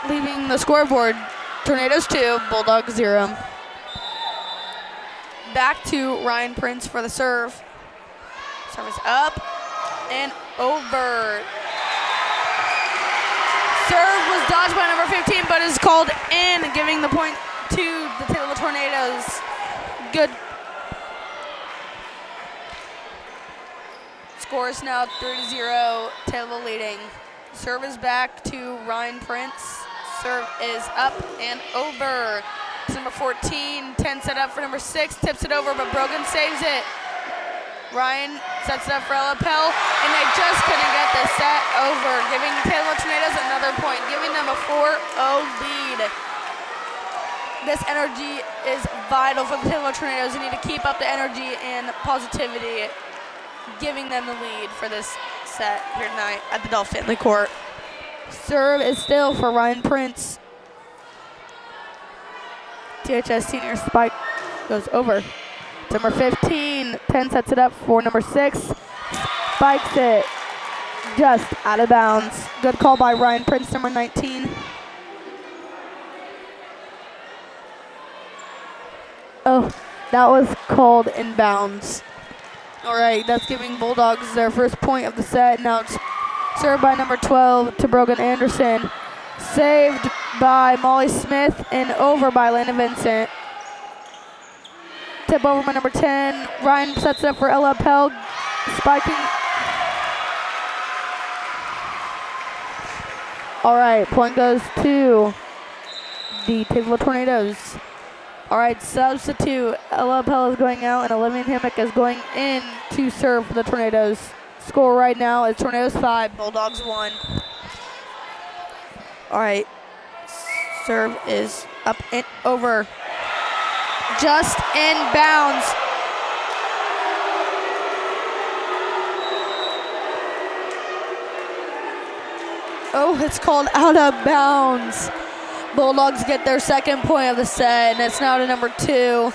[SPEAKER 1] Leaving the scoreboard, Tornadoes 2, Bulldogs 0. Back to Ryan Prince for the serve. Serve is up and over. Serve was dodged by number 15, but is called in, giving the point to the Taylorville Tornadoes. Good. Score is now 3-0, Taylorville leading. Serve is back to Ryan Prince. Serve is up and over. It's number 14, 10 set up for number 6, tips it over, but Brogan saves it. Ryan sets it up for Ella Pell, and they just couldn't get the set over, giving Taylorville Tornadoes another point, giving them a 4-0 lead. This energy is vital for the Taylorville Tornadoes. They need to keep up the energy and positivity, giving them the lead for this set here tonight at the Dolph Stanley Court. Serve is still for Ryan Prince. THS senior spike goes over. Number 15, 10 sets it up for number 6. Spikes it just out of bounds. Good call by Ryan Prince, number 19. Oh, that was called inbounds. All right, that's giving Bulldogs their first point of the set. Now it's served by number 12 to Brogan Anderson. Saved by Molly Smith and over by Lena Vincent. Tip over by number 10. Ryan sets it up for Ella Pell. Spiking. All right, point goes to the Taylorville Tornadoes. All right, substitute. Ella Pell is going out and Olivia Hammock is going in to serve for the Tornadoes. Score right now is Tornadoes 5, Bulldogs 1. All right, serve is up and over. Just in bounds. Oh, it's called out of bounds. Bulldogs get their second point of the set, and it's now to number 2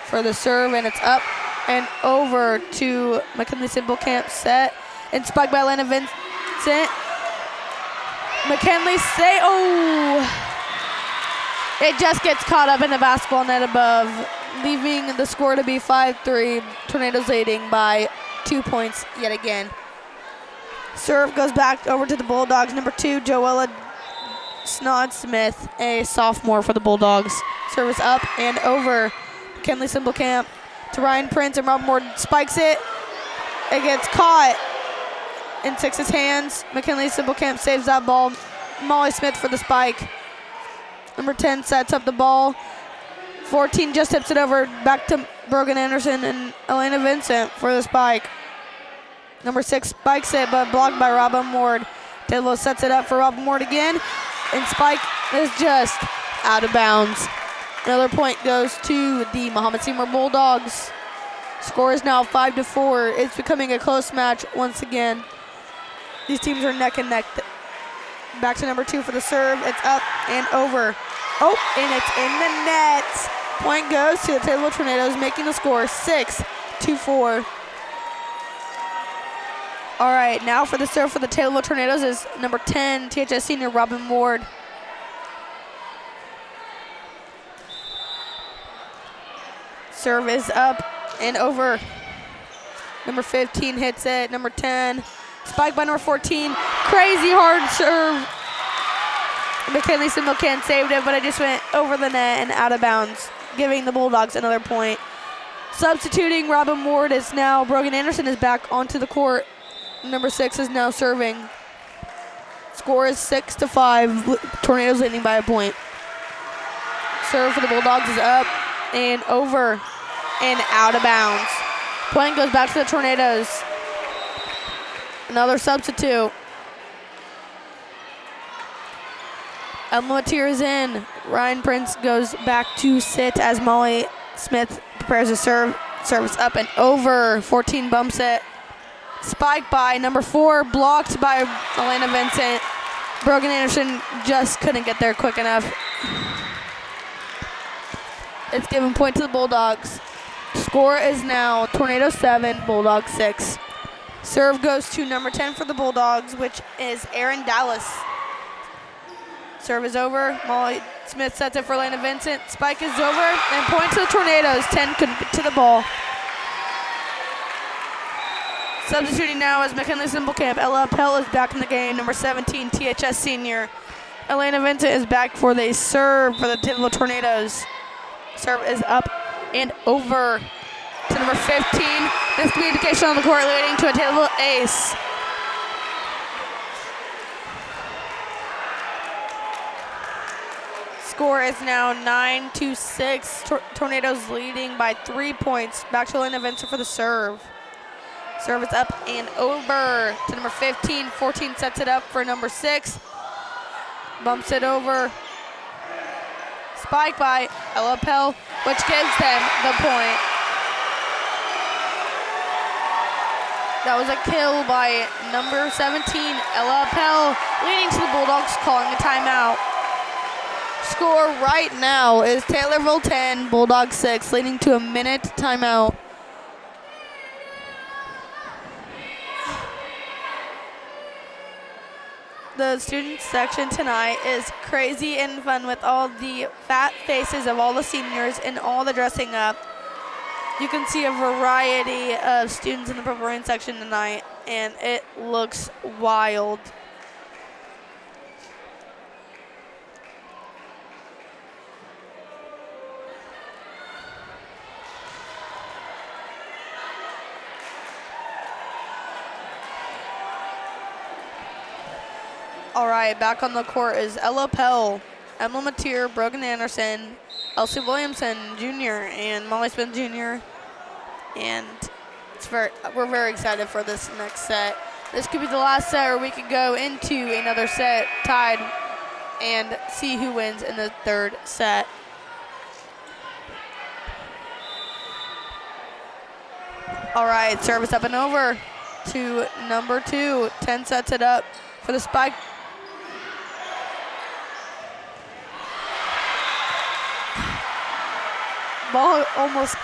[SPEAKER 1] for the serve, and it's up and over to McKinley Simplecamp set, and spiked by Lena Vincent. McKinley say, oh! It just gets caught up in the basketball net above, leaving the score to be 5-3. Tornadoes leading by 2 points yet again. Serve goes back over to the Bulldogs. Number 2, Joella Snod-Smith, a sophomore for the Bulldogs. Serve is up and over. McKinley Simplecamp to Ryan Prince, and Robin Ward spikes it. It gets caught in Six's hands. McKinley Simplecamp saves that ball. Molly Smith for the spike. Number 10 sets up the ball. 14 just tips it over back to Brogan Anderson and Elena Vincent for the spike. Number 6 spikes it, but blocked by Robin Ward. Taylorville sets it up for Robin Ward again, and spike is just out of bounds. Another point goes to the Mahomet Seymour Bulldogs. Score is now 5-4. It's becoming a close match once again. These teams are neck and neck. Back to number 2 for the serve. It's up and over. Oh, and it's in the net. Point goes to the Taylorville Tornadoes, making the score 6-4. All right, now for the serve for the Taylorville Tornadoes is number 10, THS senior Robin Ward. Serve is up and over. Number 15 hits it. Number 10, spike by number 14. Crazy hard serve. McKinley Similcan saved it, but it just went over the net and out of bounds, giving the Bulldogs another point. Substituting Robin Ward is now Brogan Anderson is back onto the court. Number 6 is now serving. Score is 6-5. Tornadoes leading by a point. Serve for the Bulldogs is up and over and out of bounds. Point goes back to the Tornadoes. Another substitute. Elma Matier is in. Ryan Prince goes back to sit as Molly Smith prepares to serve. Service up and over. 14 bumps it. Spike by number 4, blocked by Elena Vincent. Brogan Anderson just couldn't get there quick enough. It's given point to the Bulldogs. Score is now Tornado 7, Bulldogs 6. Serve goes to number 10 for the Bulldogs, which is Aaron Dallas. Serve is over. Molly Smith sets it for Elena Vincent. Spike is over, and point to the Tornadoes. 10 couldn't get to the ball. Substituting now is McKinley Simplecamp. Ella Appel is back in the game. Number 17, THS senior. Elena Vincent is back for the serve for the Taylorville Tornadoes. Serve is up and over to number 15. Miscommunication on the court leading to a Taylorville ace. Score is now 9-6. Tornadoes leading by 3 points. Back to Elena Vincent for the serve. Serve is up and over to number 15. 14 sets it up for number 6. Bumps it over. Spike by Ella Appel, which gives them the point. That was a kill by number 17, Ella Appel, leading to the Bulldogs calling a timeout. Score right now is Taylorville 10, Bulldogs 6, leading to a minute timeout. The student section tonight is crazy and fun with all the fat faces of all the seniors and all the dressing up. You can see a variety of students in the Purple Rain section tonight, and it looks wild. All right, back on the court is Ella Appel, Emma Matier, Brogan Anderson, Elsie Williamson Jr., and Molly Smith Jr. And we're very excited for this next set. This could be the last set, or we could go into another set tied and see who wins in the third set. All right, service up and over to number 2. 10 sets it up for the spike. Ball almost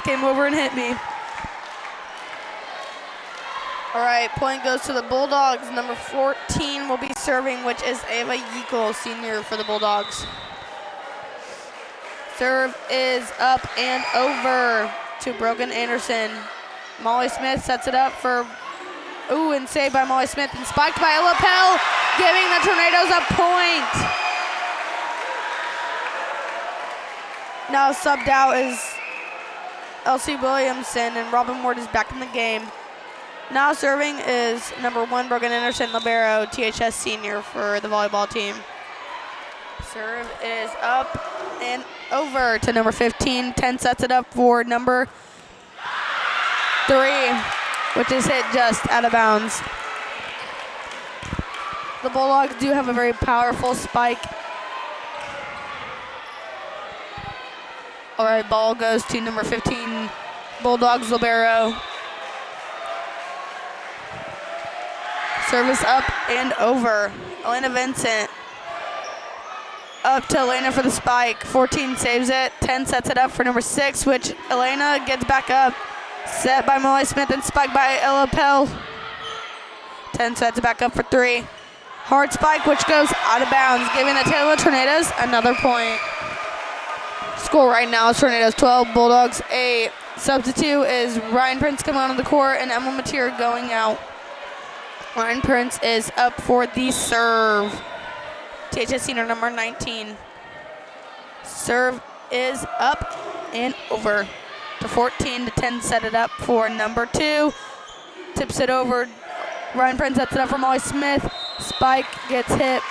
[SPEAKER 1] came over and hit me. All right, point goes to the Bulldogs. Number 14 will be serving, which is Ava Yeakel, senior for the Bulldogs. Serve is up and over to Brogan Anderson. Molly Smith sets it up for, and saved by Molly Smith and spiked by Ella Appel, giving the Tornadoes a point. Now subbed out is Elsie Williamson, and Robin Ward is back in the game. Now serving is number 1, Brogan Anderson, libero, THS senior for the volleyball team. Serve is up and over to number 15. 10 sets it up for number 3, which is hit just out of bounds. The Bulldogs do have a very powerful spike. All right, ball goes to number 15, Bulldogs libero. Service up and over. Elena Vincent. Up to Elena for the spike. 14 saves it. 10 sets it up for number 6, which Elena gets back up. Set by Molly Smith and spiked by Ella Appel. 10 sets it back up for 3. Hard spike, which goes out of bounds, giving the Taylorville Tornadoes another point. Score right now is Tornadoes 12, Bulldogs 8. Substitute is Ryan Prince coming onto the court and Emma Mateer going out. Ryan Prince is up for the serve. THS senior number 19. Serve is up and over to 14 to 10. Set it up for number 2. Tips it over. Ryan Prince sets it up for Molly Smith. Spike gets hit.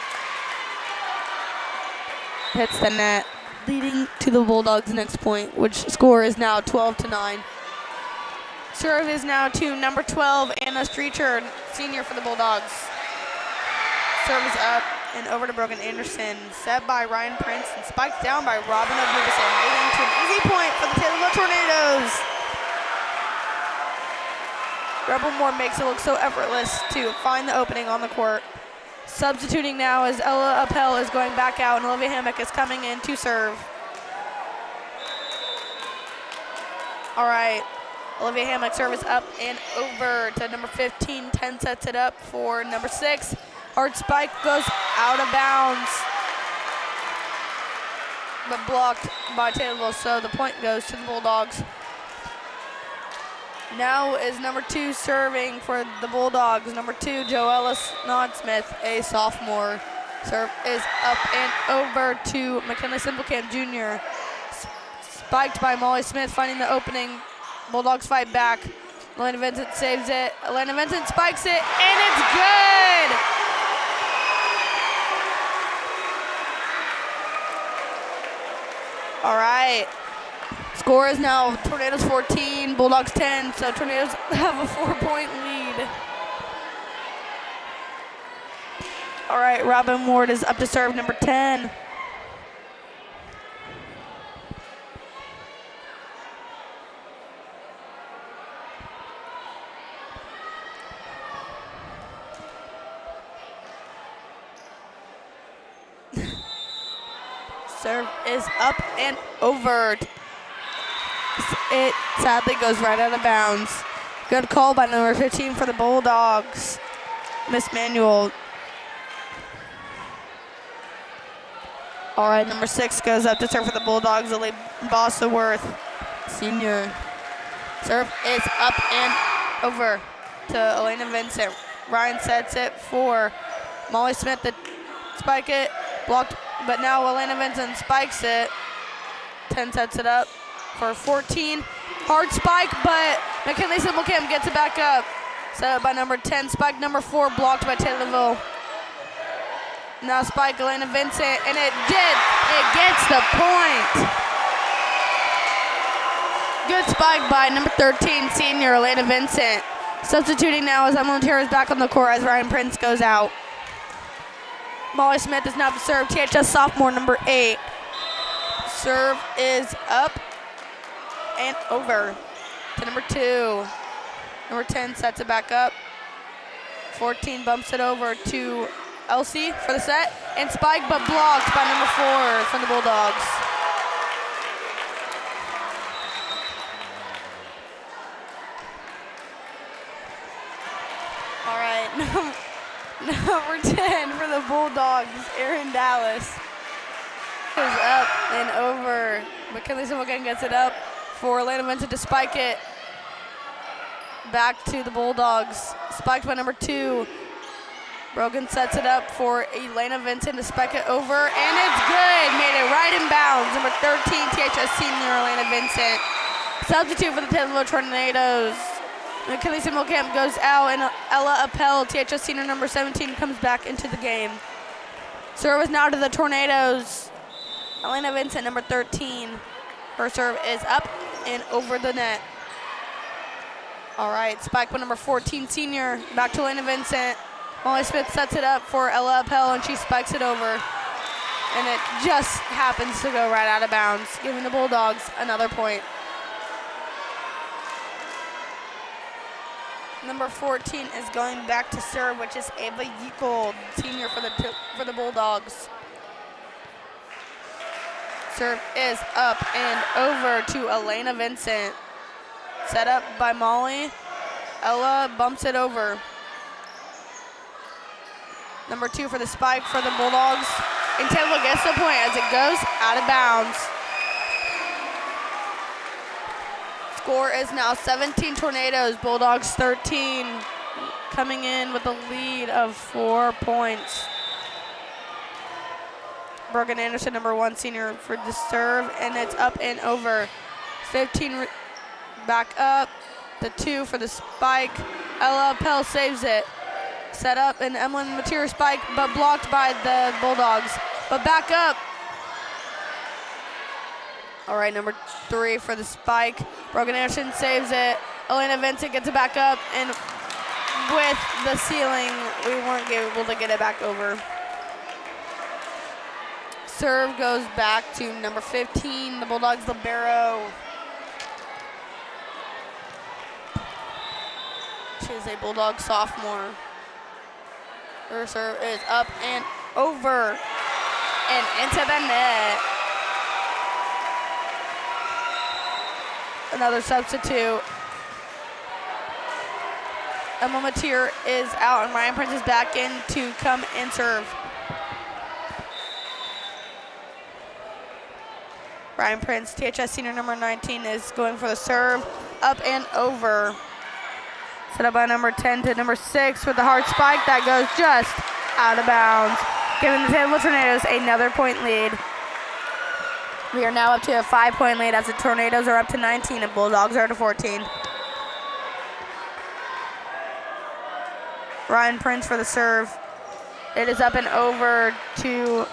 [SPEAKER 1] Hits the net, leading to the Bulldogs' next point, which score is now 12-9. Serve is now to number 12, Anna Streecher, senior for the Bulldogs. Serve is up and over to Brogan Anderson. Set by Ryan Prince and spiked down by Robin O'Bubison, leading to an easy point for the Taylorville Tornadoes. Rebel Moore makes it look so effortless to find the opening on the court. Substituting now as Ella Appel is going back out and Olivia Hammock is coming in to serve. All right, Olivia Hammock serve is up and over to number 15. 10 sets it up for number 6. Hard spike goes out of bounds, but blocked by Taylorville, so the point goes to the Bulldogs. Now is number 2 serving for the Bulldogs. Number 2, Joella Snodsmith, a sophomore. Serve is up and over to McKinley Simplecamp Jr. Spiked by Molly Smith, finding the opening. Bulldogs fight back. Elena Vincent saves it. Elena Vincent spikes it, and it's good! All right. Score is now Tornadoes 14, Bulldogs 10, so Tornadoes have a 4-point lead. All right, Robin Ward is up to serve, number 10. Serve is up and over. It sadly goes right out of bounds. Good call by number 15 for the Bulldogs, Miss Manuel. All right, number 6 goes up to serve for the Bulldogs, Lily Bossaworth, senior. Serve is up and over to Elena Vincent. Ryan sets it for Molly Smith to spike it, blocked, but now Elena Vincent spikes it. 10 sets it up for 14. Hard spike, but McKinley Simplecamp gets it back up. Set up by number 10. Spike number 4 blocked by Taylorville. Now spike Elena Vincent, and it gets the point. Good spike by number 13, senior Elena Vincent. Substituting now as Emily Terrace back on the court as Ryan Prince goes out. Molly Smith is now to serve, THS sophomore number 8. Serve is up and over to number 2. Number 10 sets it back up. 14 bumps it over to Elsie for the set, and spike, but blocked by number 4 from the Bulldogs. All right, number 10 for the Bulldogs, Erin Dallas, is up and over. McKinley Simplecamp gets it up for Elena Vincent to spike it. Back to the Bulldogs, spiked by number 2. Brogan sets it up for Elena Vincent to spike it over, and it's good. Made it right in bounds. Number 13, THS senior Elena Vincent. Substitute for the Taylorville Tornadoes. McKinley Simplecamp goes out, and Ella Appel, THS senior number 17, comes back into the game. Serve is now to the Tornadoes. Elena Vincent, number 13. Her serve is up and over the net. All right, spike by number 14, senior. Back to Elena Vincent. Molly Smith sets it up for Ella Appel, and she spikes it over. And it just happens to go right out of bounds, giving the Bulldogs another point. Number 14 is going back to serve, which is Ava Yeakold, senior for the Bulldogs. Serve is up and over to Elena Vincent. Set up by Molly. Ella bumps it over. Number 2 for the spike for the Bulldogs. And Taylorville gets the point as it goes out of bounds. Score is now 17 Tornadoes, Bulldogs 13, coming in with a lead of 4 points. Brogan Anderson, number 1 senior for the serve, and it's up and over. 15 back up, the 2 for the spike. Ella Pell saves it. Set up an Emlyn Mateer spike, but blocked by the Bulldogs. But back up. All right, number 3 for the spike. Brogan Anderson saves it. Elena Vincent gets it back up, and with the ceiling, we weren't able to get it back over. Serve goes back to number 15, the Bulldogs libero. She is a Bulldog sophomore. Her serve is up and over and into the net. Another substitute. Emma Mateer is out, and Ryan Prince is back in to come and serve. Ryan Prince, THS senior number 19, is going for the serve, up and over. Set up by number 10 to number 6 with the hard spike that goes just out of bounds, giving the Taylorville Tornadoes another point lead. We are now up to a 5-point lead as the Tornadoes are up to 19 and Bulldogs are to 14. Ryan Prince for the serve. It is up and over to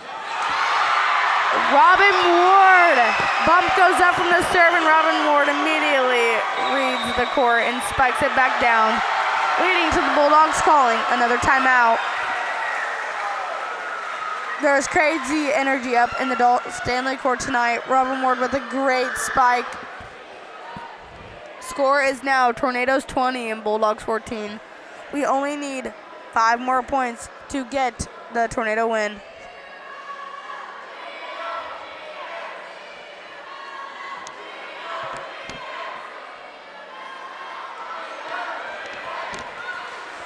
[SPEAKER 1] Robin Ward. Bump goes up from the serve, and Robin Ward immediately reads the court and spikes it back down, leading to the Bulldogs calling another timeout. There's crazy energy up in the Stanley court tonight. Robin Ward with a great spike. Score is now Tornadoes 20 and Bulldogs 14. We only need 5 more points to get the Tornado win.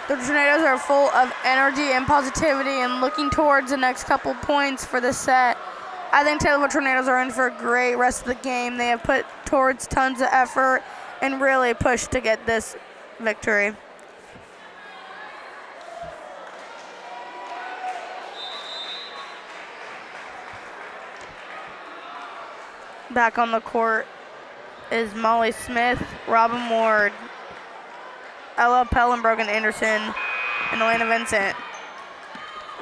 [SPEAKER 1] The Tornadoes are full of energy and positivity and looking towards the next couple points for the set. I think Taylorville Tornadoes are in for a great rest of the game. They have put towards tons of effort and really pushed to get this victory. Back on the court is Molly Smith, Robin Ward, Ella Pell and Brogan Anderson, and Elena Vincent.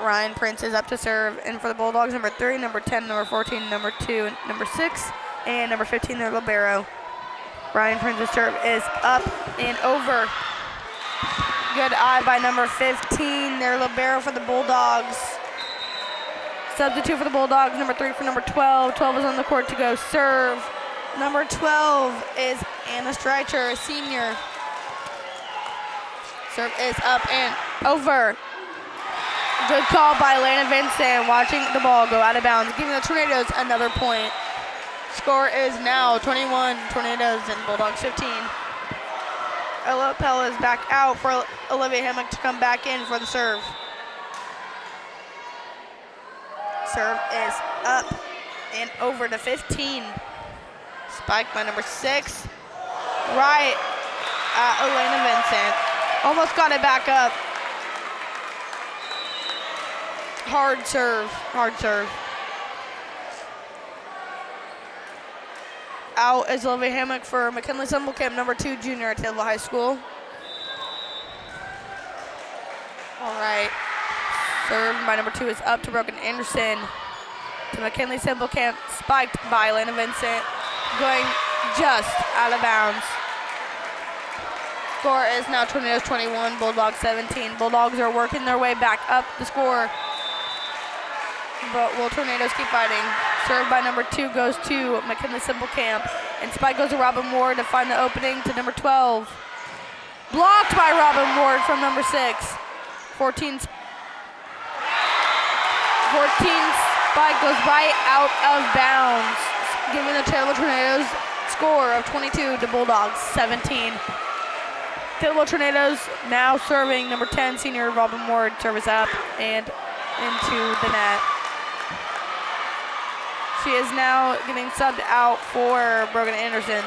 [SPEAKER 1] Ryan Prince is up to serve, and for the Bulldogs, number 3, number 10, number 14, number 2, number 6, and number 15, their libero. Ryan Prince's serve is up and over. Good eye by number 15, their libero for the Bulldogs. Substitute for the Bulldogs, number 3 for number 12. 12 is on the court to go serve. Number 12 is Anna Streicher, a senior. Serve is up and over. Good call by Lana Vincent, watching the ball go out of bounds, giving the Tornadoes another point. Score is now 21 Tornadoes and Bulldogs 15. Ella Pell is back out for Olivia Hammock to come back in for the serve. Serve is up and over to 15. Spike by number 6. Right at Elena Vincent. Almost got it back up. Hard serve, hard serve. Out is Olivia Hammock for McKinley Semmelkamp, number 2 junior at Taylorville High School. All right. Serve by number 2 is up to Brogan Anderson. To McKinley Semmelkamp, spiked by Elena Vincent, going just out of bounds. Score is now Tornadoes 21, Bulldogs 17. Bulldogs are working their way back up the score, but will Tornadoes keep fighting? Serve by number 2 goes to McKinley Semmelkamp, and spike goes to Robin Ward to find the opening to number 12. Blocked by Robin Ward from number 6. 14 spike goes right out of bounds, giving the Taylorville Tornadoes score of 22 to Bulldogs 17. Taylorville Tornadoes now serving number 10 senior Robin Ward, service up and into the net. She is now getting subbed out for Brogan Anderson.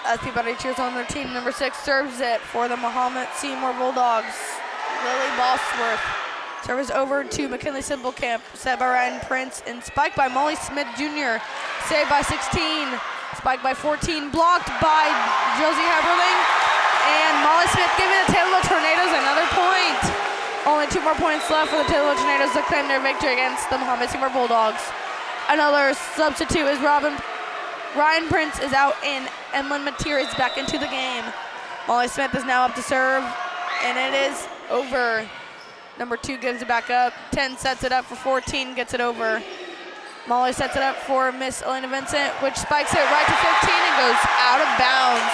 [SPEAKER 1] As everybody cheers on their team, number 6 serves it for the Mahomet Seymour Bulldogs. Lily Bosworth. Service over to McKinley Simplecamp, set by Ryan Prince, and spiked by Molly Smith Jr. Saved by 16, spiked by 14, blocked by Josie Heberling, and Molly Smith giving the Taylorville Tornadoes another point. Only 2 more points left for the Taylorville Tornadoes to claim their victory against the Mahomet Seymour Bulldogs. Another substitute is Ryan Prince is out, and Emlyn Mateer is back into the game. Molly Smith is now up to serve, and it is over. Number 2 gives it back up. 10 sets it up for 14, gets it over. Molly sets it up for Miss Elena Vincent, which spikes it right to 15 and goes out of bounds.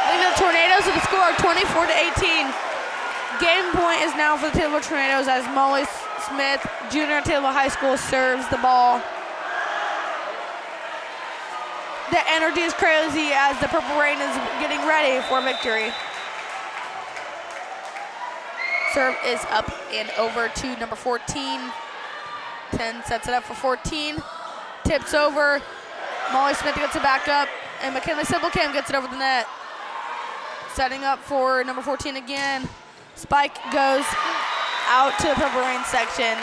[SPEAKER 1] Leaving the Tornadoes with the score 24-18. Game point is now for the Taylorville Tornadoes as Molly Smith, junior at Taylorville High School, serves the ball. The energy is crazy as the Purple Rain is getting ready for victory. Serve is up and over to number 14. 10 sets it up for 14. Tips over. Molly Smith gets it back up, and McKinley Simplecamp gets it over the net. Setting up for number 14 again. Spike goes out to the Purple Rain section.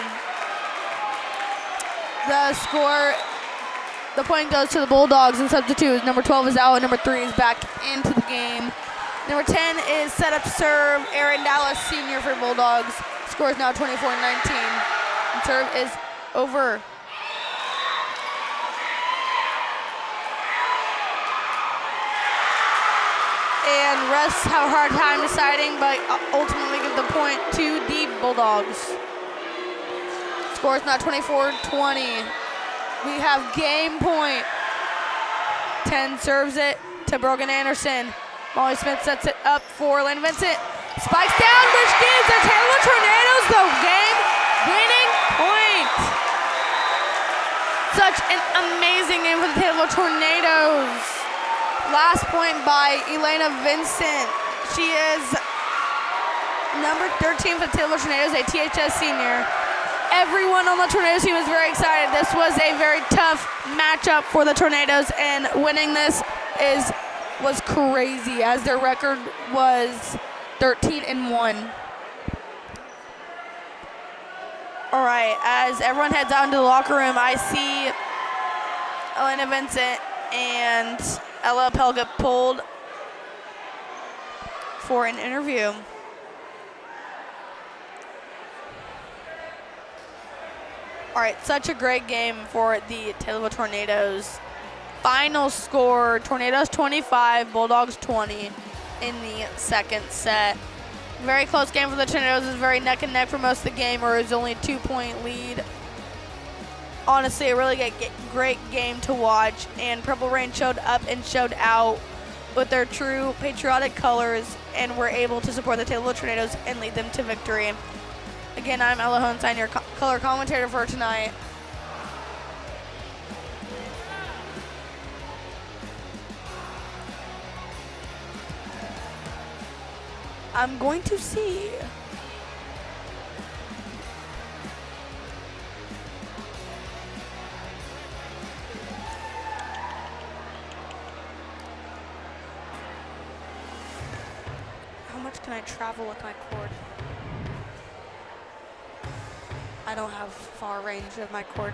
[SPEAKER 1] The point goes to the Bulldogs, and substitute. Number 12 is out, and number 3 is back into the game. Number 10 is set up to serve Erin Dallas, senior for Bulldogs. Score is now 24-19. And serve is over. And refs have a hard time deciding, but ultimately give the point to the Bulldogs. Score is now 24-20. We have game point. 10 serves it to Brogan Anderson. Molly Smith sets it up for Lynn Vincent. Spikes down, which gives the Taylorville Tornadoes the game-winning point. Such an amazing game for the Taylorville Tornadoes. Last point by Elena Vincent. She is number 13 for the Taylorville Tornadoes, a THS senior. Everyone on the Tornadoes team is very excited. This was a very tough matchup for the Tornadoes, and winning this was crazy as their record was 13-1. All right, as everyone heads out into the locker room, I see Elena Vincent and Ella Pell get pulled for an interview. All right, such a great game for the Taylorville Tornadoes. Final score, Tornadoes 25, Bulldogs 20 in the second set. Very close game for the Tornadoes. It was very neck and neck for most of the game, or it was only a 2-point lead. Honestly, a really great game to watch, and Purple Rain showed up and showed out with their true patriotic colors and were able to support the Taylorville Tornadoes and lead them to victory. Again, I'm Ella Hohenstein, your color commentator for tonight. I'm going to see. How much can I travel with my cord? I don't have far range of my cord.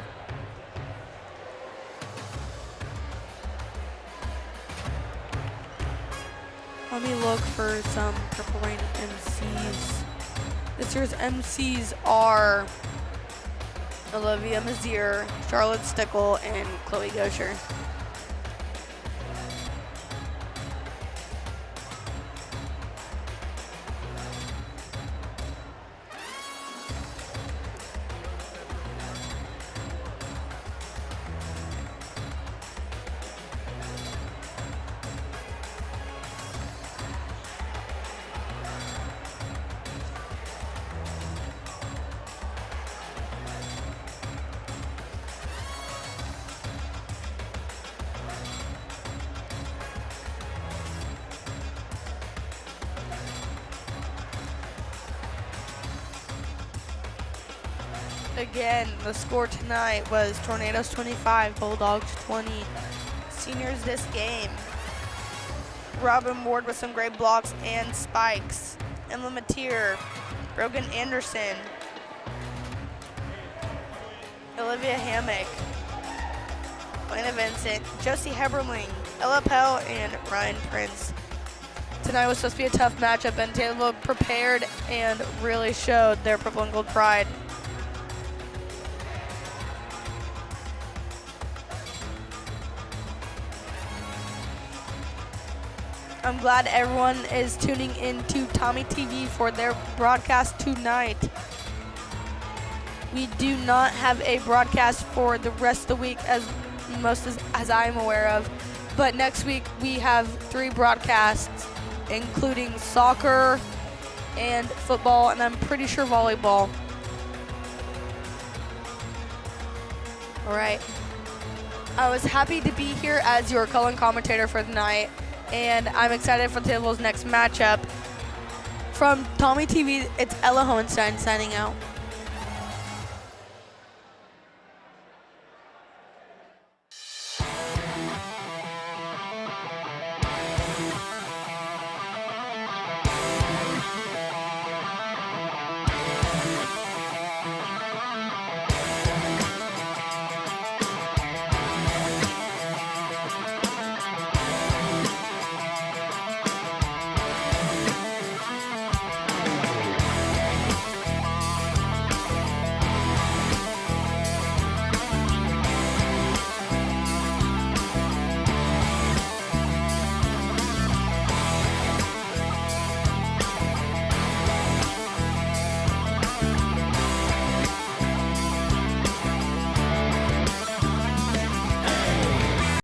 [SPEAKER 1] Let me look for some Purple Rain MCs. This year's MCs are Olivia Mazier, Charlotte Stickle, and Chloe Gosher. Again, the score tonight was Tornadoes 25, Bulldogs 20. Seniors this game: Robin Ward with some great blocks and spikes. Emma Mateer, Brogan Anderson, Olivia Hammock, Lana Vincent, Josie Heberling, Ella Pell, and Ryan Prince. Tonight was supposed to be a tough matchup, and Taylorville prepared and really showed their purple and gold pride. I'm glad everyone is tuning in to Tommy TV for their broadcast tonight. We do not have a broadcast for the rest of the week as I'm aware of, but next week we have 3 broadcasts, including soccer and football, and I'm pretty sure volleyball. All right. I was happy to be here as your color commentator for the night, and I'm excited for Taylorville's next matchup. From Tommy TV, it's Ella Hohenstein signing out.